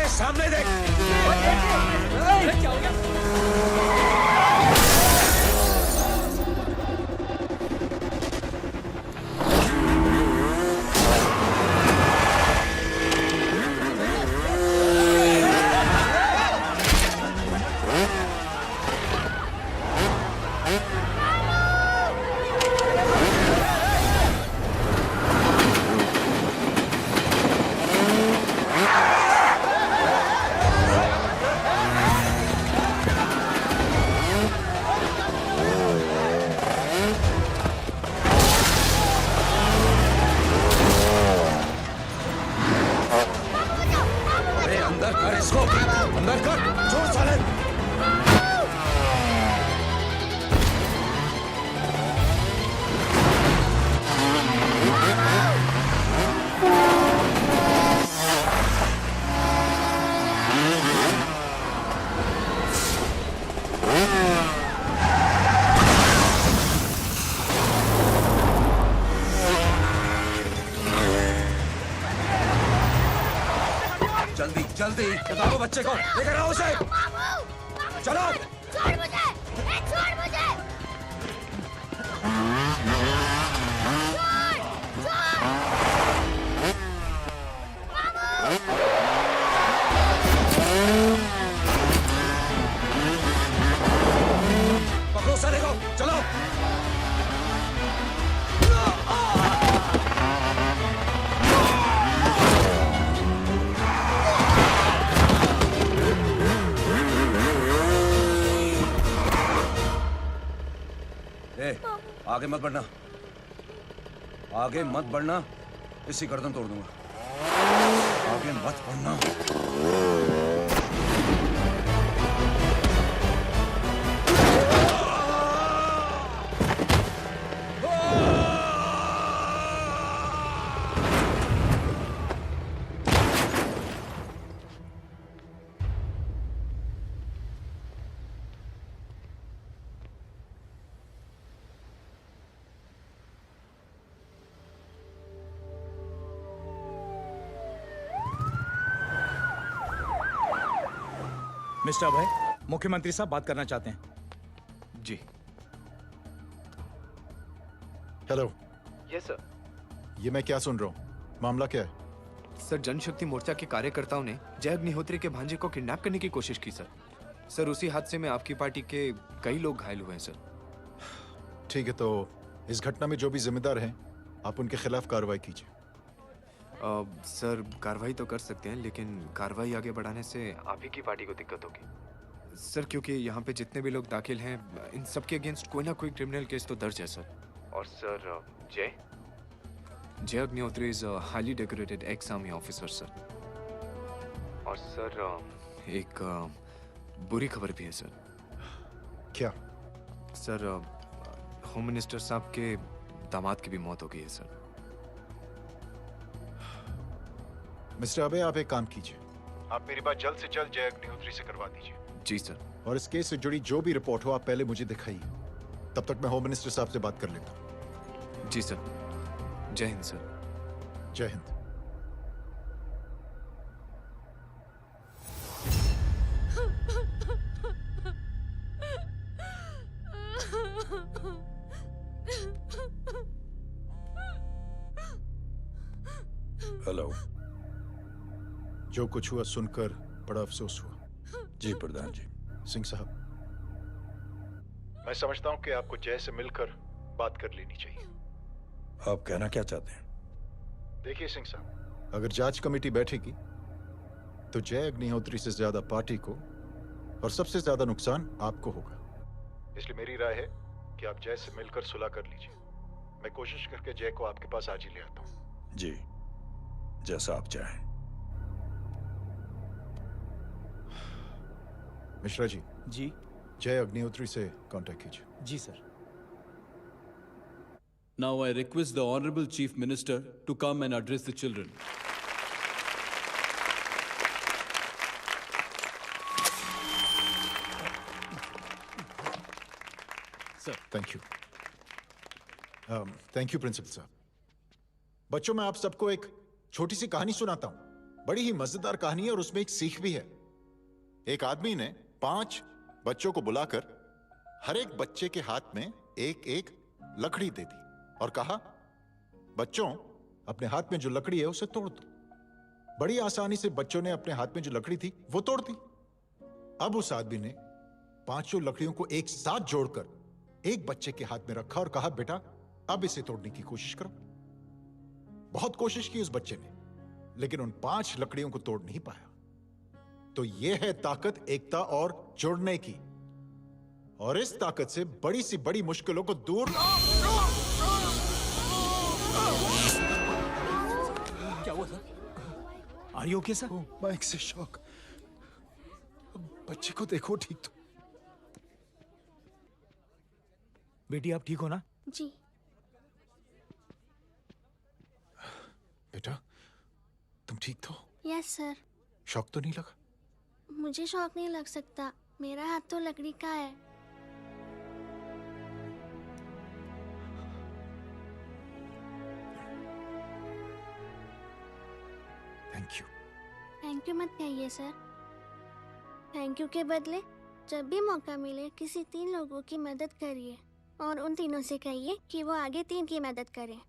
सामने देख।
क्या हो गया?
जल्दी बताओ बच्चे को, लेकर आओ उसे। चलो।
छोड़ मुझे, छोड़ मुझे।
पकड़ो साले को, चलो। आगे मत बढ़ना, आगे मत बढ़ना, इसी गर्दन तोड़ दूंगा। आगे मत बढ़ना।
मिस्टर अभय, मुख्यमंत्री साहब बात करना चाहते हैं।
जी।
हेलो।
Yes sir.
ये मैं क्या सुन रहा हूँ? मामला क्या है?
सर, जनशक्ति मोर्चा के कार्यकर्ताओं ने जय अग्निहोत्री के भांजे को किडनैप करने की कोशिश की सर। उसी हादसे में आपकी पार्टी के कई लोग घायल हुए हैं सर।
ठीक है, तो इस घटना में जो भी जिम्मेदार हैं, आप उनके खिलाफ कार्रवाई कीजिए।
सर, कार्रवाई तो कर सकते हैं, लेकिन कार्रवाई आगे बढ़ाने से आप ही की पार्टी को दिक्कत होगी सर, क्योंकि यहाँ पे जितने भी लोग दाखिल हैं, इन सबके अगेंस्ट कोई ना कोई क्रिमिनल केस तो दर्ज है सर। और सर, जय Agnihotri is highly decorated ex army officer sir. और सर, एक बुरी खबर भी है सर।
क्या?
सर, होम मिनिस्टर साहब के दामाद की भी मौत हो गई है सर।
मिस्टर अबे, आप एक काम कीजिए, आप मेरी बात जल्द से जल्द जय अग्निहोत्री से करवा दीजिए।
जी सर।
और इस केस से जुड़ी जो भी रिपोर्ट हो, आप पहले मुझे दिखाइए। तब तक मैं होम मिनिस्टर साहब से बात कर लेता हूँ।
जी सर। जय हिंद सर।
जय हिंद।
हेलो।
जो कुछ हुआ सुनकर बड़ा अफसोस हुआ।
जी प्रधान जी।
सिंह साहब, मैं समझता हूं कि आपको जय से मिलकर बात कर लेनी चाहिए।
आप कहना क्या चाहते हैं?
देखिए सिंह साहब, अगर जांच कमेटी बैठेगी तो जय अग्निहोत्री से ज्यादा पार्टी को और सबसे ज्यादा नुकसान आपको होगा। इसलिए मेरी राय है कि आप जय से मिलकर सुलह कर लीजिए।
मैं कोशिश करके जय को आपके पास आज ही ले आता हूँ। जी, जैसा आप चाहें। मिश्रा जी।
जी।
जय अग्निहोत्री से कांटेक्ट कीजिए।
जी sir.
Now I request the Honorable Chief Minister to come and address the children.
Sir, thank you. Thank you principal साहब। बच्चों, मैं आप सबको एक छोटी सी कहानी सुनाता हूं। बड़ी ही मजेदार कहानी है और उसमें एक सीख भी है। एक आदमी ने 5 बच्चों को बुलाकर हर एक बच्चे के हाथ में एक एक लकड़ी दे दी और कहा, बच्चों, अपने हाथ में जो लकड़ी है उसे तोड़ दो। बड़ी आसानी से बच्चों ने अपने हाथ में जो लकड़ी थी वो तोड़ दी। अब उस आदमी ने 5 लकड़ियों को एक साथ जोड़कर एक बच्चे के हाथ में रखा और कहा, बेटा, अब इसे तोड़ने की कोशिश करो। बहुत कोशिश की उस बच्चे ने, लेकिन उन 5 लकड़ियों को तोड़ नहीं पाया। तो यह है ताकत एकता और जोड़ने की। और इस ताकत से बड़ी सी बड़ी मुश्किलों को दूर।
क्या हुआ sir? Are you okay sir?
Mike से शॉक। बच्चे को देखो ठीक तो।
बेटी, आप ठीक हो ना?
जी।
बेटा, तुम ठीक तो?
Yes sir.
शॉक तो नहीं लगा?
मुझे शौक नहीं लग सकता, मेरा हाथ तो लकड़ी का है।
Thank you.
थैंक यू मत कहिए सर। थैंक यू के बदले जब भी मौका मिले किसी 3 लोगों की मदद करिए और उन तीनों से कहिए कि वो आगे 3 की मदद करें।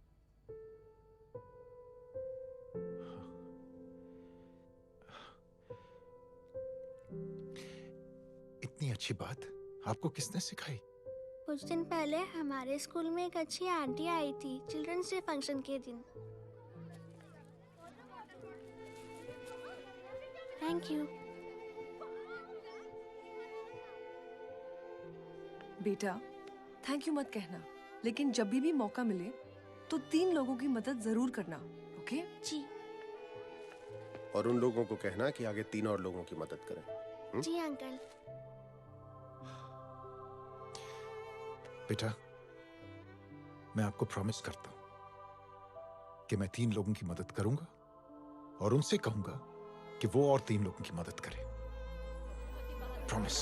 इतनी अच्छी बात आपको किसने सिखाई?
कुछ दिन पहले हमारे स्कूल में एक अच्छी आंटी आई थी चिल्ड्रंस डे फंक्शन के दिन। Thank you.
बेटा, थैंक यू मत कहना, लेकिन जब भी मौका मिले तो 3 लोगों की मदद जरूर करना, ओके?
जी।
और उन लोगों को कहना कि आगे 3 और लोगों की मदद करें।
जी अंकल।
बेटा, मैं आपको प्रॉमिस करता हूं कि मैं 3 लोगों की मदद करूंगा और उनसे कहूंगा कि वो और 3 लोगों की मदद करें। प्रॉमिस।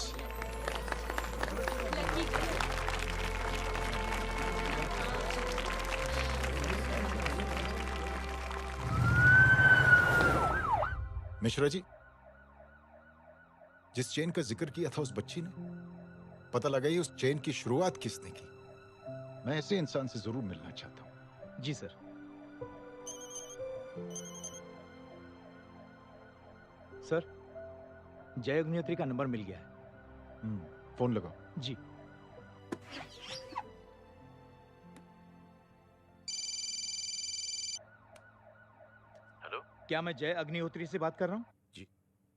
मिश्रा जी, जिस चेन का जिक्र किया था उस बच्ची ने, पता लगा ही उस चेन की शुरुआत किसने की। मैं ऐसे इंसान से जरूर मिलना चाहता हूं।
जी सर। सर, जय अग्निहोत्री का नंबर मिल गया है।
फोन लगाओ।
जी।
हेलो,
क्या मैं जय अग्निहोत्री से बात कर रहा हूँ?
जी।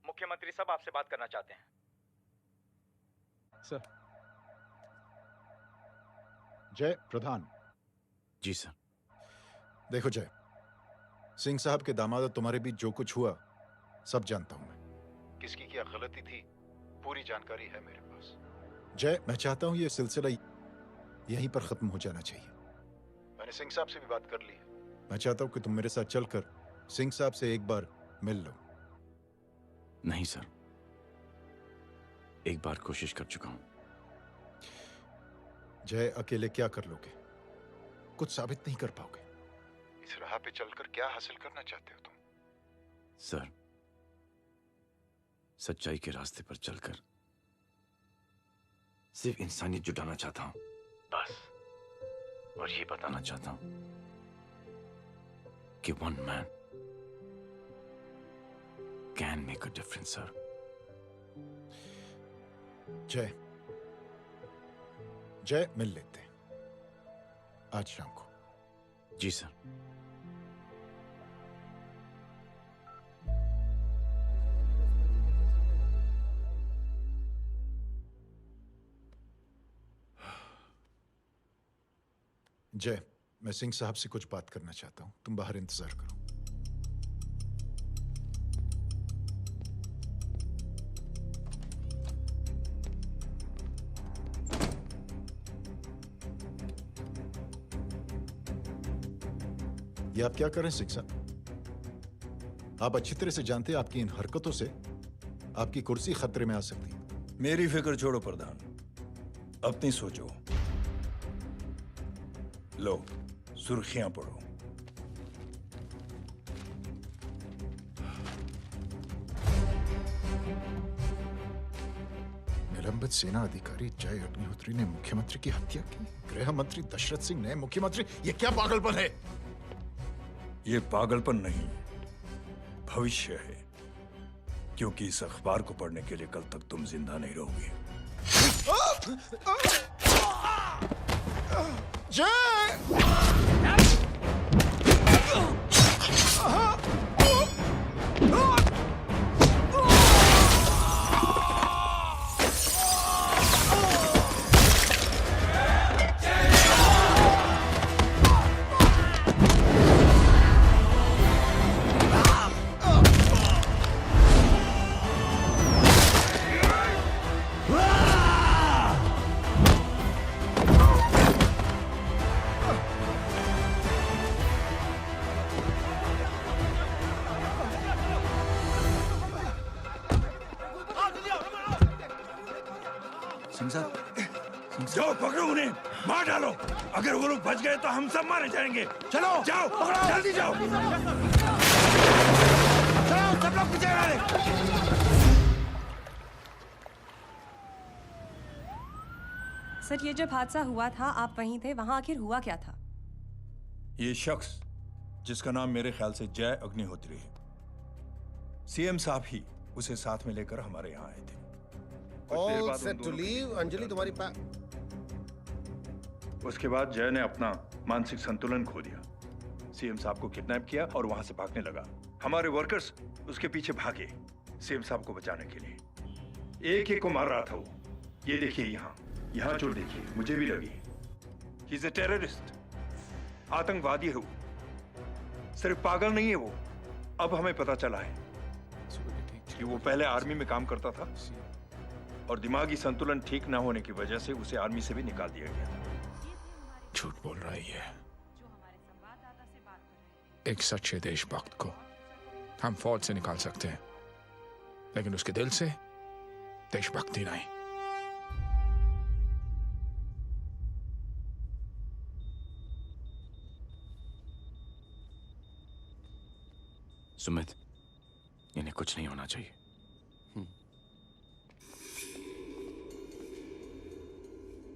मुख्यमंत्री साहब आपसे बात करना चाहते हैं। सर।
जय प्रधान।
जी सर।
देखो जय, सिंह साहब के दामाद और तुम्हारे बीच जो कुछ हुआ सब जानता हूं मैं। किसकी क्या गलती थी पूरी जानकारी है मेरे पास। जय, मैं चाहता हूं ये सिलसिला यहीं पर खत्म हो जाना चाहिए। मैंने सिंह साहब से भी बात कर ली है। मैं चाहता हूं कि तुम मेरे साथ चलकर सिंह साहब से एक बार मिल लो।
नहीं सर, एक बार कोशिश कर चुका हूं।
जय, अकेले क्या कर लोगे? कुछ साबित नहीं कर पाओगे। इस राह पे चलकर क्या हासिल करना चाहते हो तुम?
सर, सच्चाई के रास्ते पर चलकर सिर्फ इंसानियत जुटाना चाहता हूं, बस। और ये बताना चाहता हूं कि one man can make a difference sir.
जय, जय, मिल लेते हैं आज शाम को।
जी सर।
जय,
मैं सिंह साहब से कुछ बात करना चाहता हूँ। तुम बाहर इंतजार करो। ये आप क्या कर रहे हैं सिंह साहब? आप अच्छी तरह से जानते हैं आपकी इन हरकतों से आपकी कुर्सी खतरे में आ सकती है।
मेरी फिक्र छोड़ो प्रधान, अपनी सोचो। लो सुर्खियां पढ़ो।
निलंबित सेना अधिकारी जय अग्निहोत्री ने मुख्यमंत्री की हत्या की। गृह मंत्री दशरथ सिंह ने मुख्यमंत्री, ये क्या पागलपन है?
ये पागलपन नहीं, भविष्य है, क्योंकि इस अखबार को पढ़ने के लिए कल तक तुम जिंदा नहीं रहोगे। जाओ पकड़ो उन्हें, मार डालो। अगर वो लोग बच गए तो हम सब मारे जाएंगे। चलो जाओ, पकड़ो, जल्दी जाओ। चलो सब लोग पीछे आ रहे।
सर, ये जब हादसा हुआ था आप वहीं थे, वहां आखिर हुआ क्या था?
ये शख्स जिसका नाम मेरे ख्याल से जय अग्निहोत्री है, सीएम साहब ही उसे साथ में लेकर हमारे यहाँ आए थे।
All set to leave. Anjali तुम्हारी
उसके बाद जय ने अपना मानसिक संतुलन खो दिया, सीएम साहब को किडनैप किया और वहां से भागने लगा। हमारे वर्कर्स उसके पीछे भागे सीएम साहब को बचाने के लिए। एक को मार रहा था वो। ये देखिए यहाँ चोट देखिए, मुझे भी लगी। ही इज अ टेररिस्ट, आतंकवादी है वो, सिर्फ पागल नहीं है वो। अब हमें पता चला है कि वो पहले आर्मी में काम करता था और दिमागी संतुलन ठीक ना होने की वजह से उसे आर्मी से भी निकाल दिया गया।
झूठ बोल रहा है। एक सच्चे देशभक्त को हम फौज से निकाल सकते हैं, लेकिन उसके दिल से देशभक्ति नहीं।
सुमित, इन्हें कुछ नहीं होना चाहिए।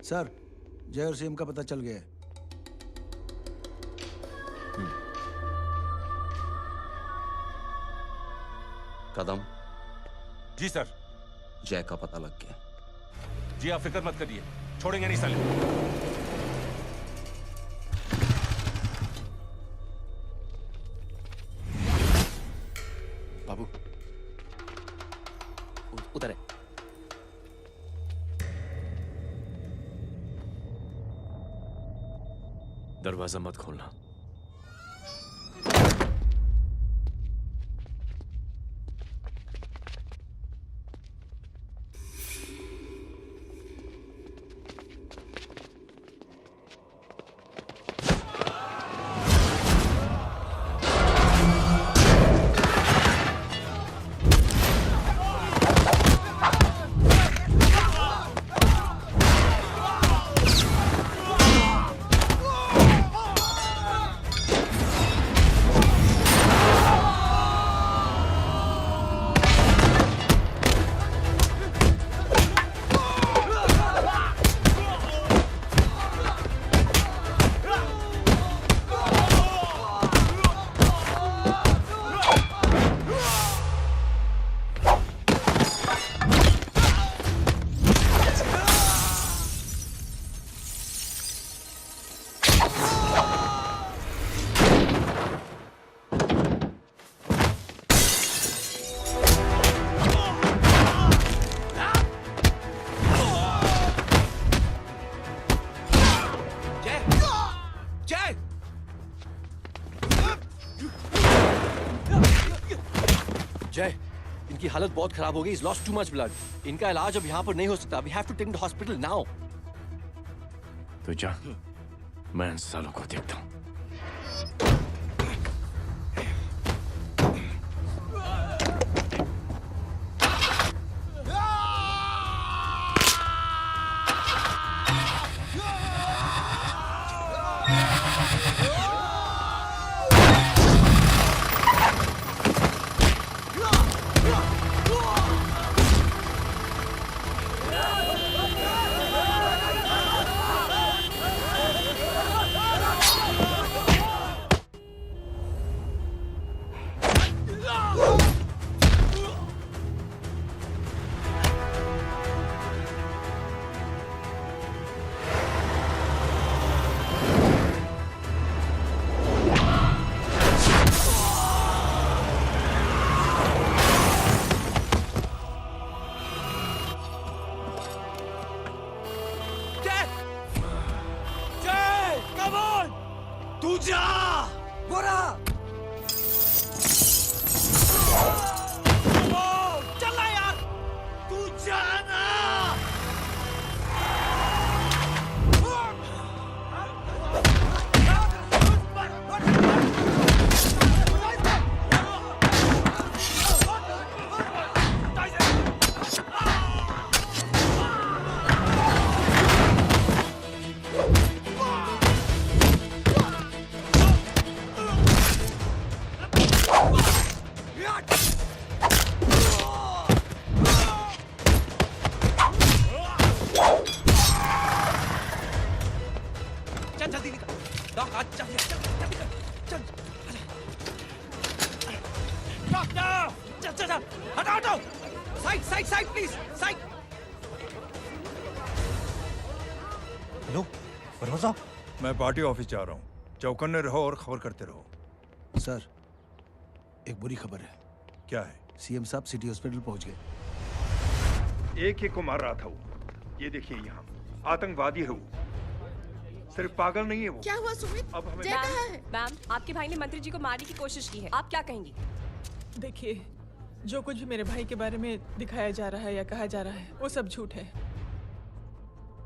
सर, जय और सीएम का पता चल गया है।
कदम।
जी सर।
जय का पता लग गया।
जी आप फिक्र मत करिए, छोड़ेंगे नहीं साले।
बाबू उधर है।
दरवाजा मत खोलना।
जय, इनकी हालत बहुत खराब हो गई. He's lost too much blood. इनका इलाज अब यहाँ पर नहीं हो सकता. We have to take him to hospital now.
तो जा, मैं इन सालों को देखता हूँ.
मैं पार्टी ऑफिस जा रहा हूँ. चौकन्ने रहो और खबर करते रहो.
सर, एक बुरी खबर है.
क्या है?
सीएम साहब सिटी हॉस्पिटल पहुंच गए.
एक को मार रहा था वो. ये देखिए यहाँ आतंकवादी है वो. सिर्फ पागल नहीं है वो.
क्या हुआ सुमित?
अब हमें
मैम, आपके भाई ने मंत्री जी को मारने की कोशिश की है. आप क्या कहेंगी?
देखिए, जो कुछ भी मेरे भाई के बारे में दिखाया जा रहा है या कहा जा रहा है वो सब झूठ है.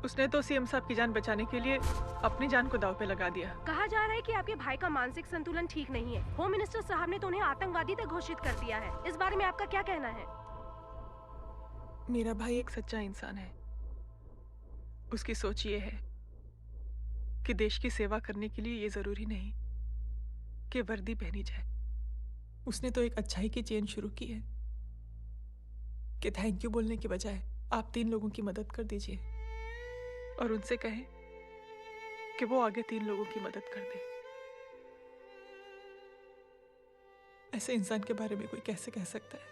उसने तो सीएम साहब की जान बचाने के लिए अपनी जान को दांव पे लगा दिया.
कहा जा रहा है कि आपके भाई का मानसिक संतुलन ठीक नहीं है. होम मिनिस्टर साहब ने तो उन्हें आतंकवादी तक घोषित कर दिया है. इस बारे में आपका क्या कहना है?
मेरा भाई एक सच्चा इंसान है. उसकी सोच ये है कि देश की सेवा करने के लिए ये जरूरी नहीं कि वर्दी पहनी जाए. उसने तो एक अच्छाई की चेन शुरू की है कि थैंक यू बोलने के बजाय आप 3 लोगों की मदद कर दीजिए और उनसे कहें कि वो आगे 3 लोगों की मदद कर दे. ऐसे इंसान के बारे में कोई कैसे कह सकता है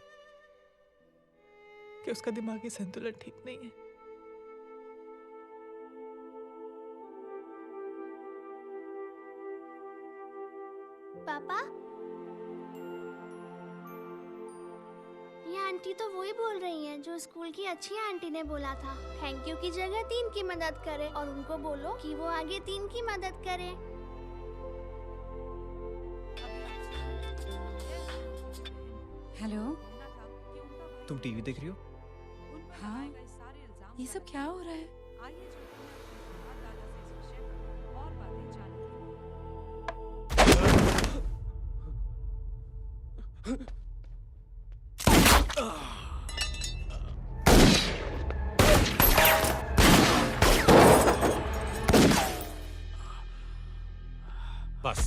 कि उसका दिमागी संतुलन ठीक नहीं है?
पापा, ये आंटी तो वही बोल रही हैं जो स्कूल की अच्छी आंटी ने बोला था. थैंक यू की जगह 3 की मदद करे और उनको बोलो कि वो आगे 3 की मदद करे.
हेलो,
तुम टीवी देख रही हो?
हाँ, ये सब क्या हो रहा है?
बस.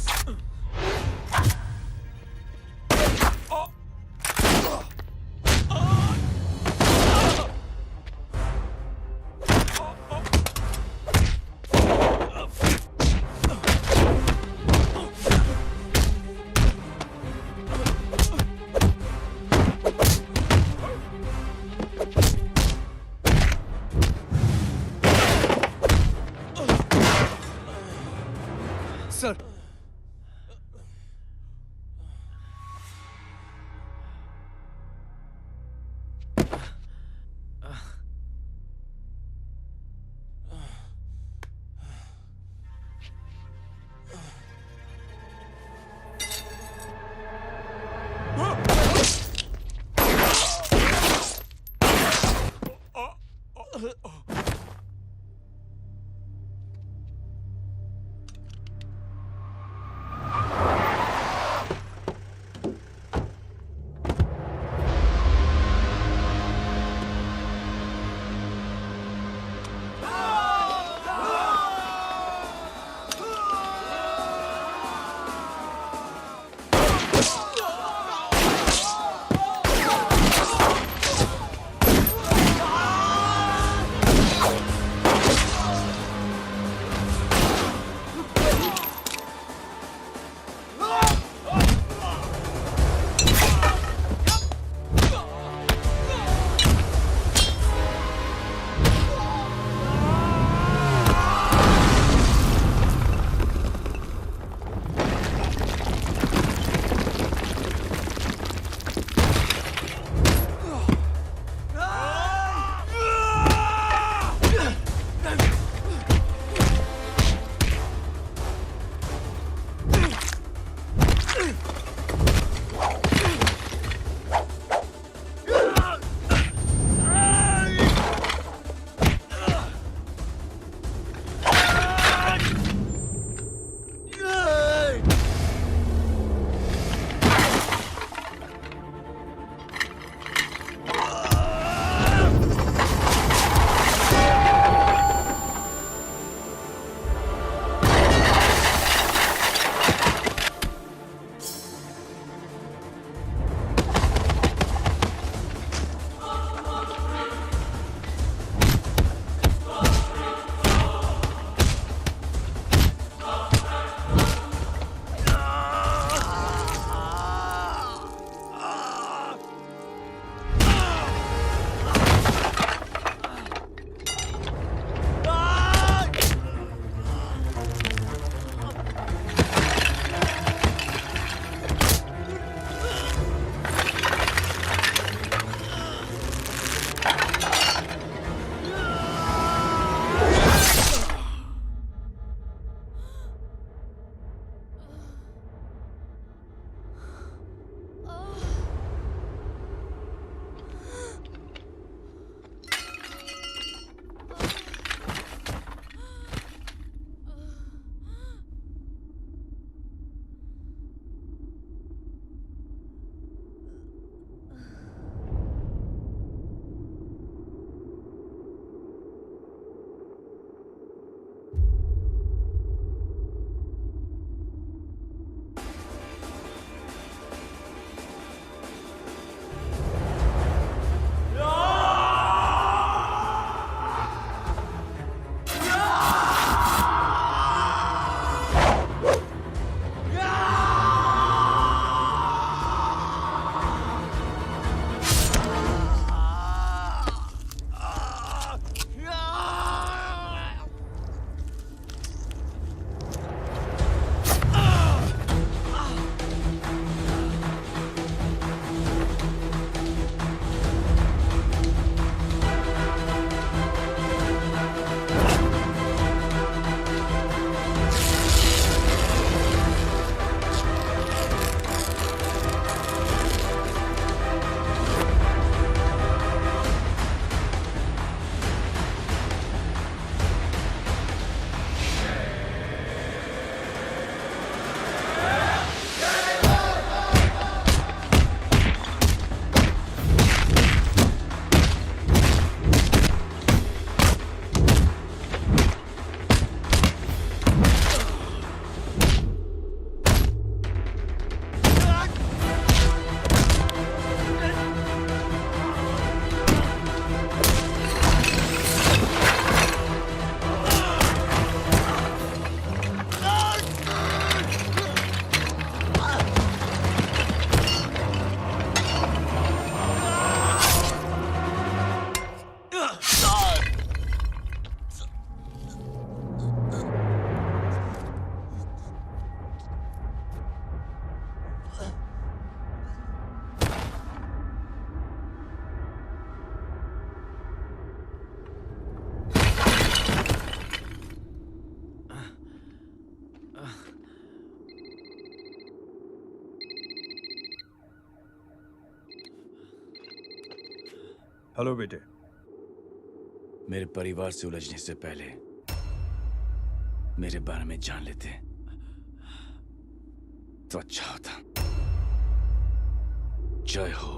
हेलो बेटे।
मेरे परिवार से उलझने से पहले मेरे बारे में जान लेते तो अच्छा होता। जय हो।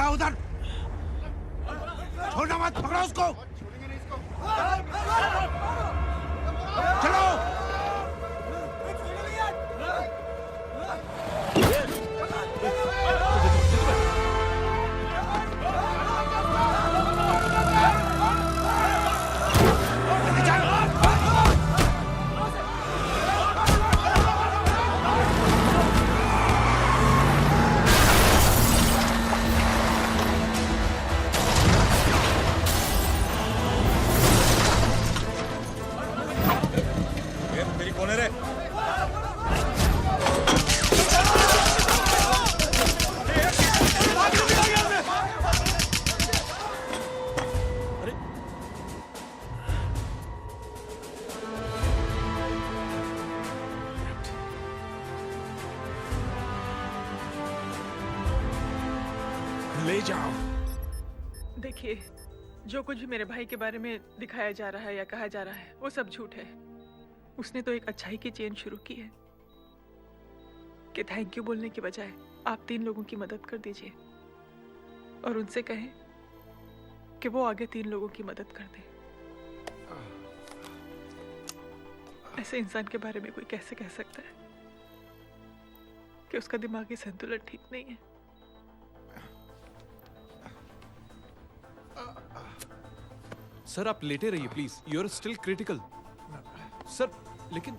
जाओ उधर, छोड़ना मत, पकड़ो उसको। चलो।
तेरी कौन है रे?
ले जाओ।
देखिए, जो कुछ भी मेरे भाई के बारे में दिखाया जा रहा है या कहा जा रहा है वो सब झूठ है। उसने तो एक अच्छाई की चेन शुरू की है कि थैंक यू बोलने की बजाय आप 3 लोगों की मदद कर दीजिए और उनसे कहें कि वो आगे 3 लोगों की मदद कर दे। ऐसे इंसान के बारे में कोई कैसे कह सकता है कि उसका दिमागी संतुलन ठीक नहीं है?
सर आप लेटे रहिए please, you are still critical. Sir लेकिन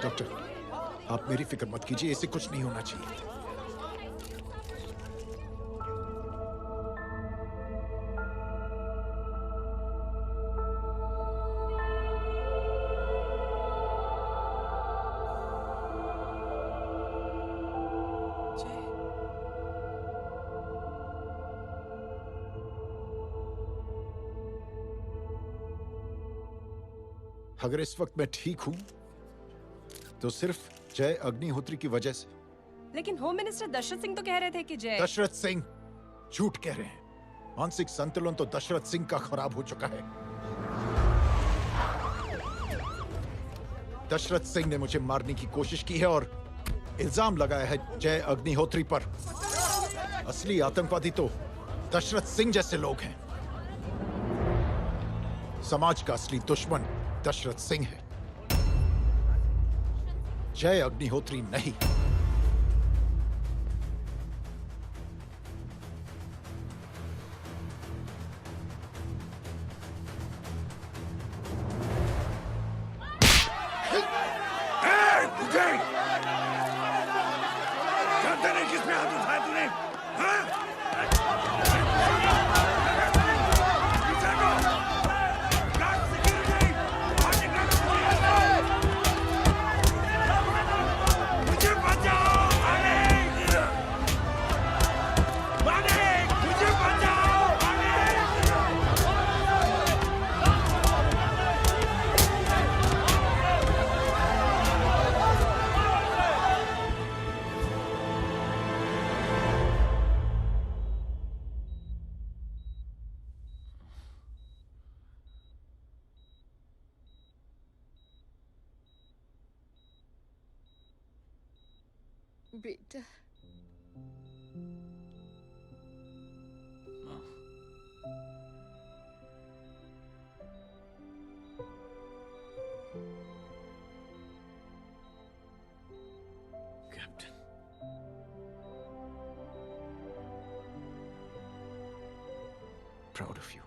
डॉक्टर, आप मेरी फिक्र मत कीजिए, इसे कुछ नहीं होना चाहिए। अगर इस वक्त मैं ठीक हूं तो सिर्फ जय अग्निहोत्री की वजह से।
लेकिन होम मिनिस्टर दशरथ सिंह तो कह रहे थे कि जय।
दशरथ सिंह झूठ कह रहे हैं। मानसिक संतुलन तो दशरथ सिंह का खराब हो चुका है। दशरथ सिंह ने मुझे मारने की कोशिश की है और इल्जाम लगाया है जय अग्निहोत्री पर। असली आतंकवादी तो दशरथ सिंह जैसे लोग हैं। समाज का असली दुश्मन दशरथ सिंह है, जय अग्निहोत्री नहीं।
जानते नहीं किसमें हाथ उठाया तूने? हाँ?
बेटा
Proud of you.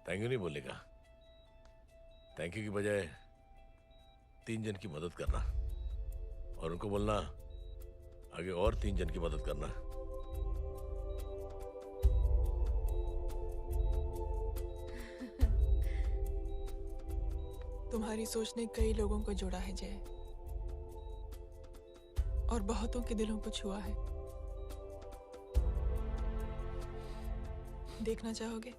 Thank you नहीं बोलेगा। थैंक यू की बजाय 3 जन की मदद करना और उनको बोलना आगे और 3 जन की मदद करना।
तुम्हारी सोच ने कई लोगों को जोड़ा है जय, और बहुतों के दिलों को छुआ है। देखना चाहोगे?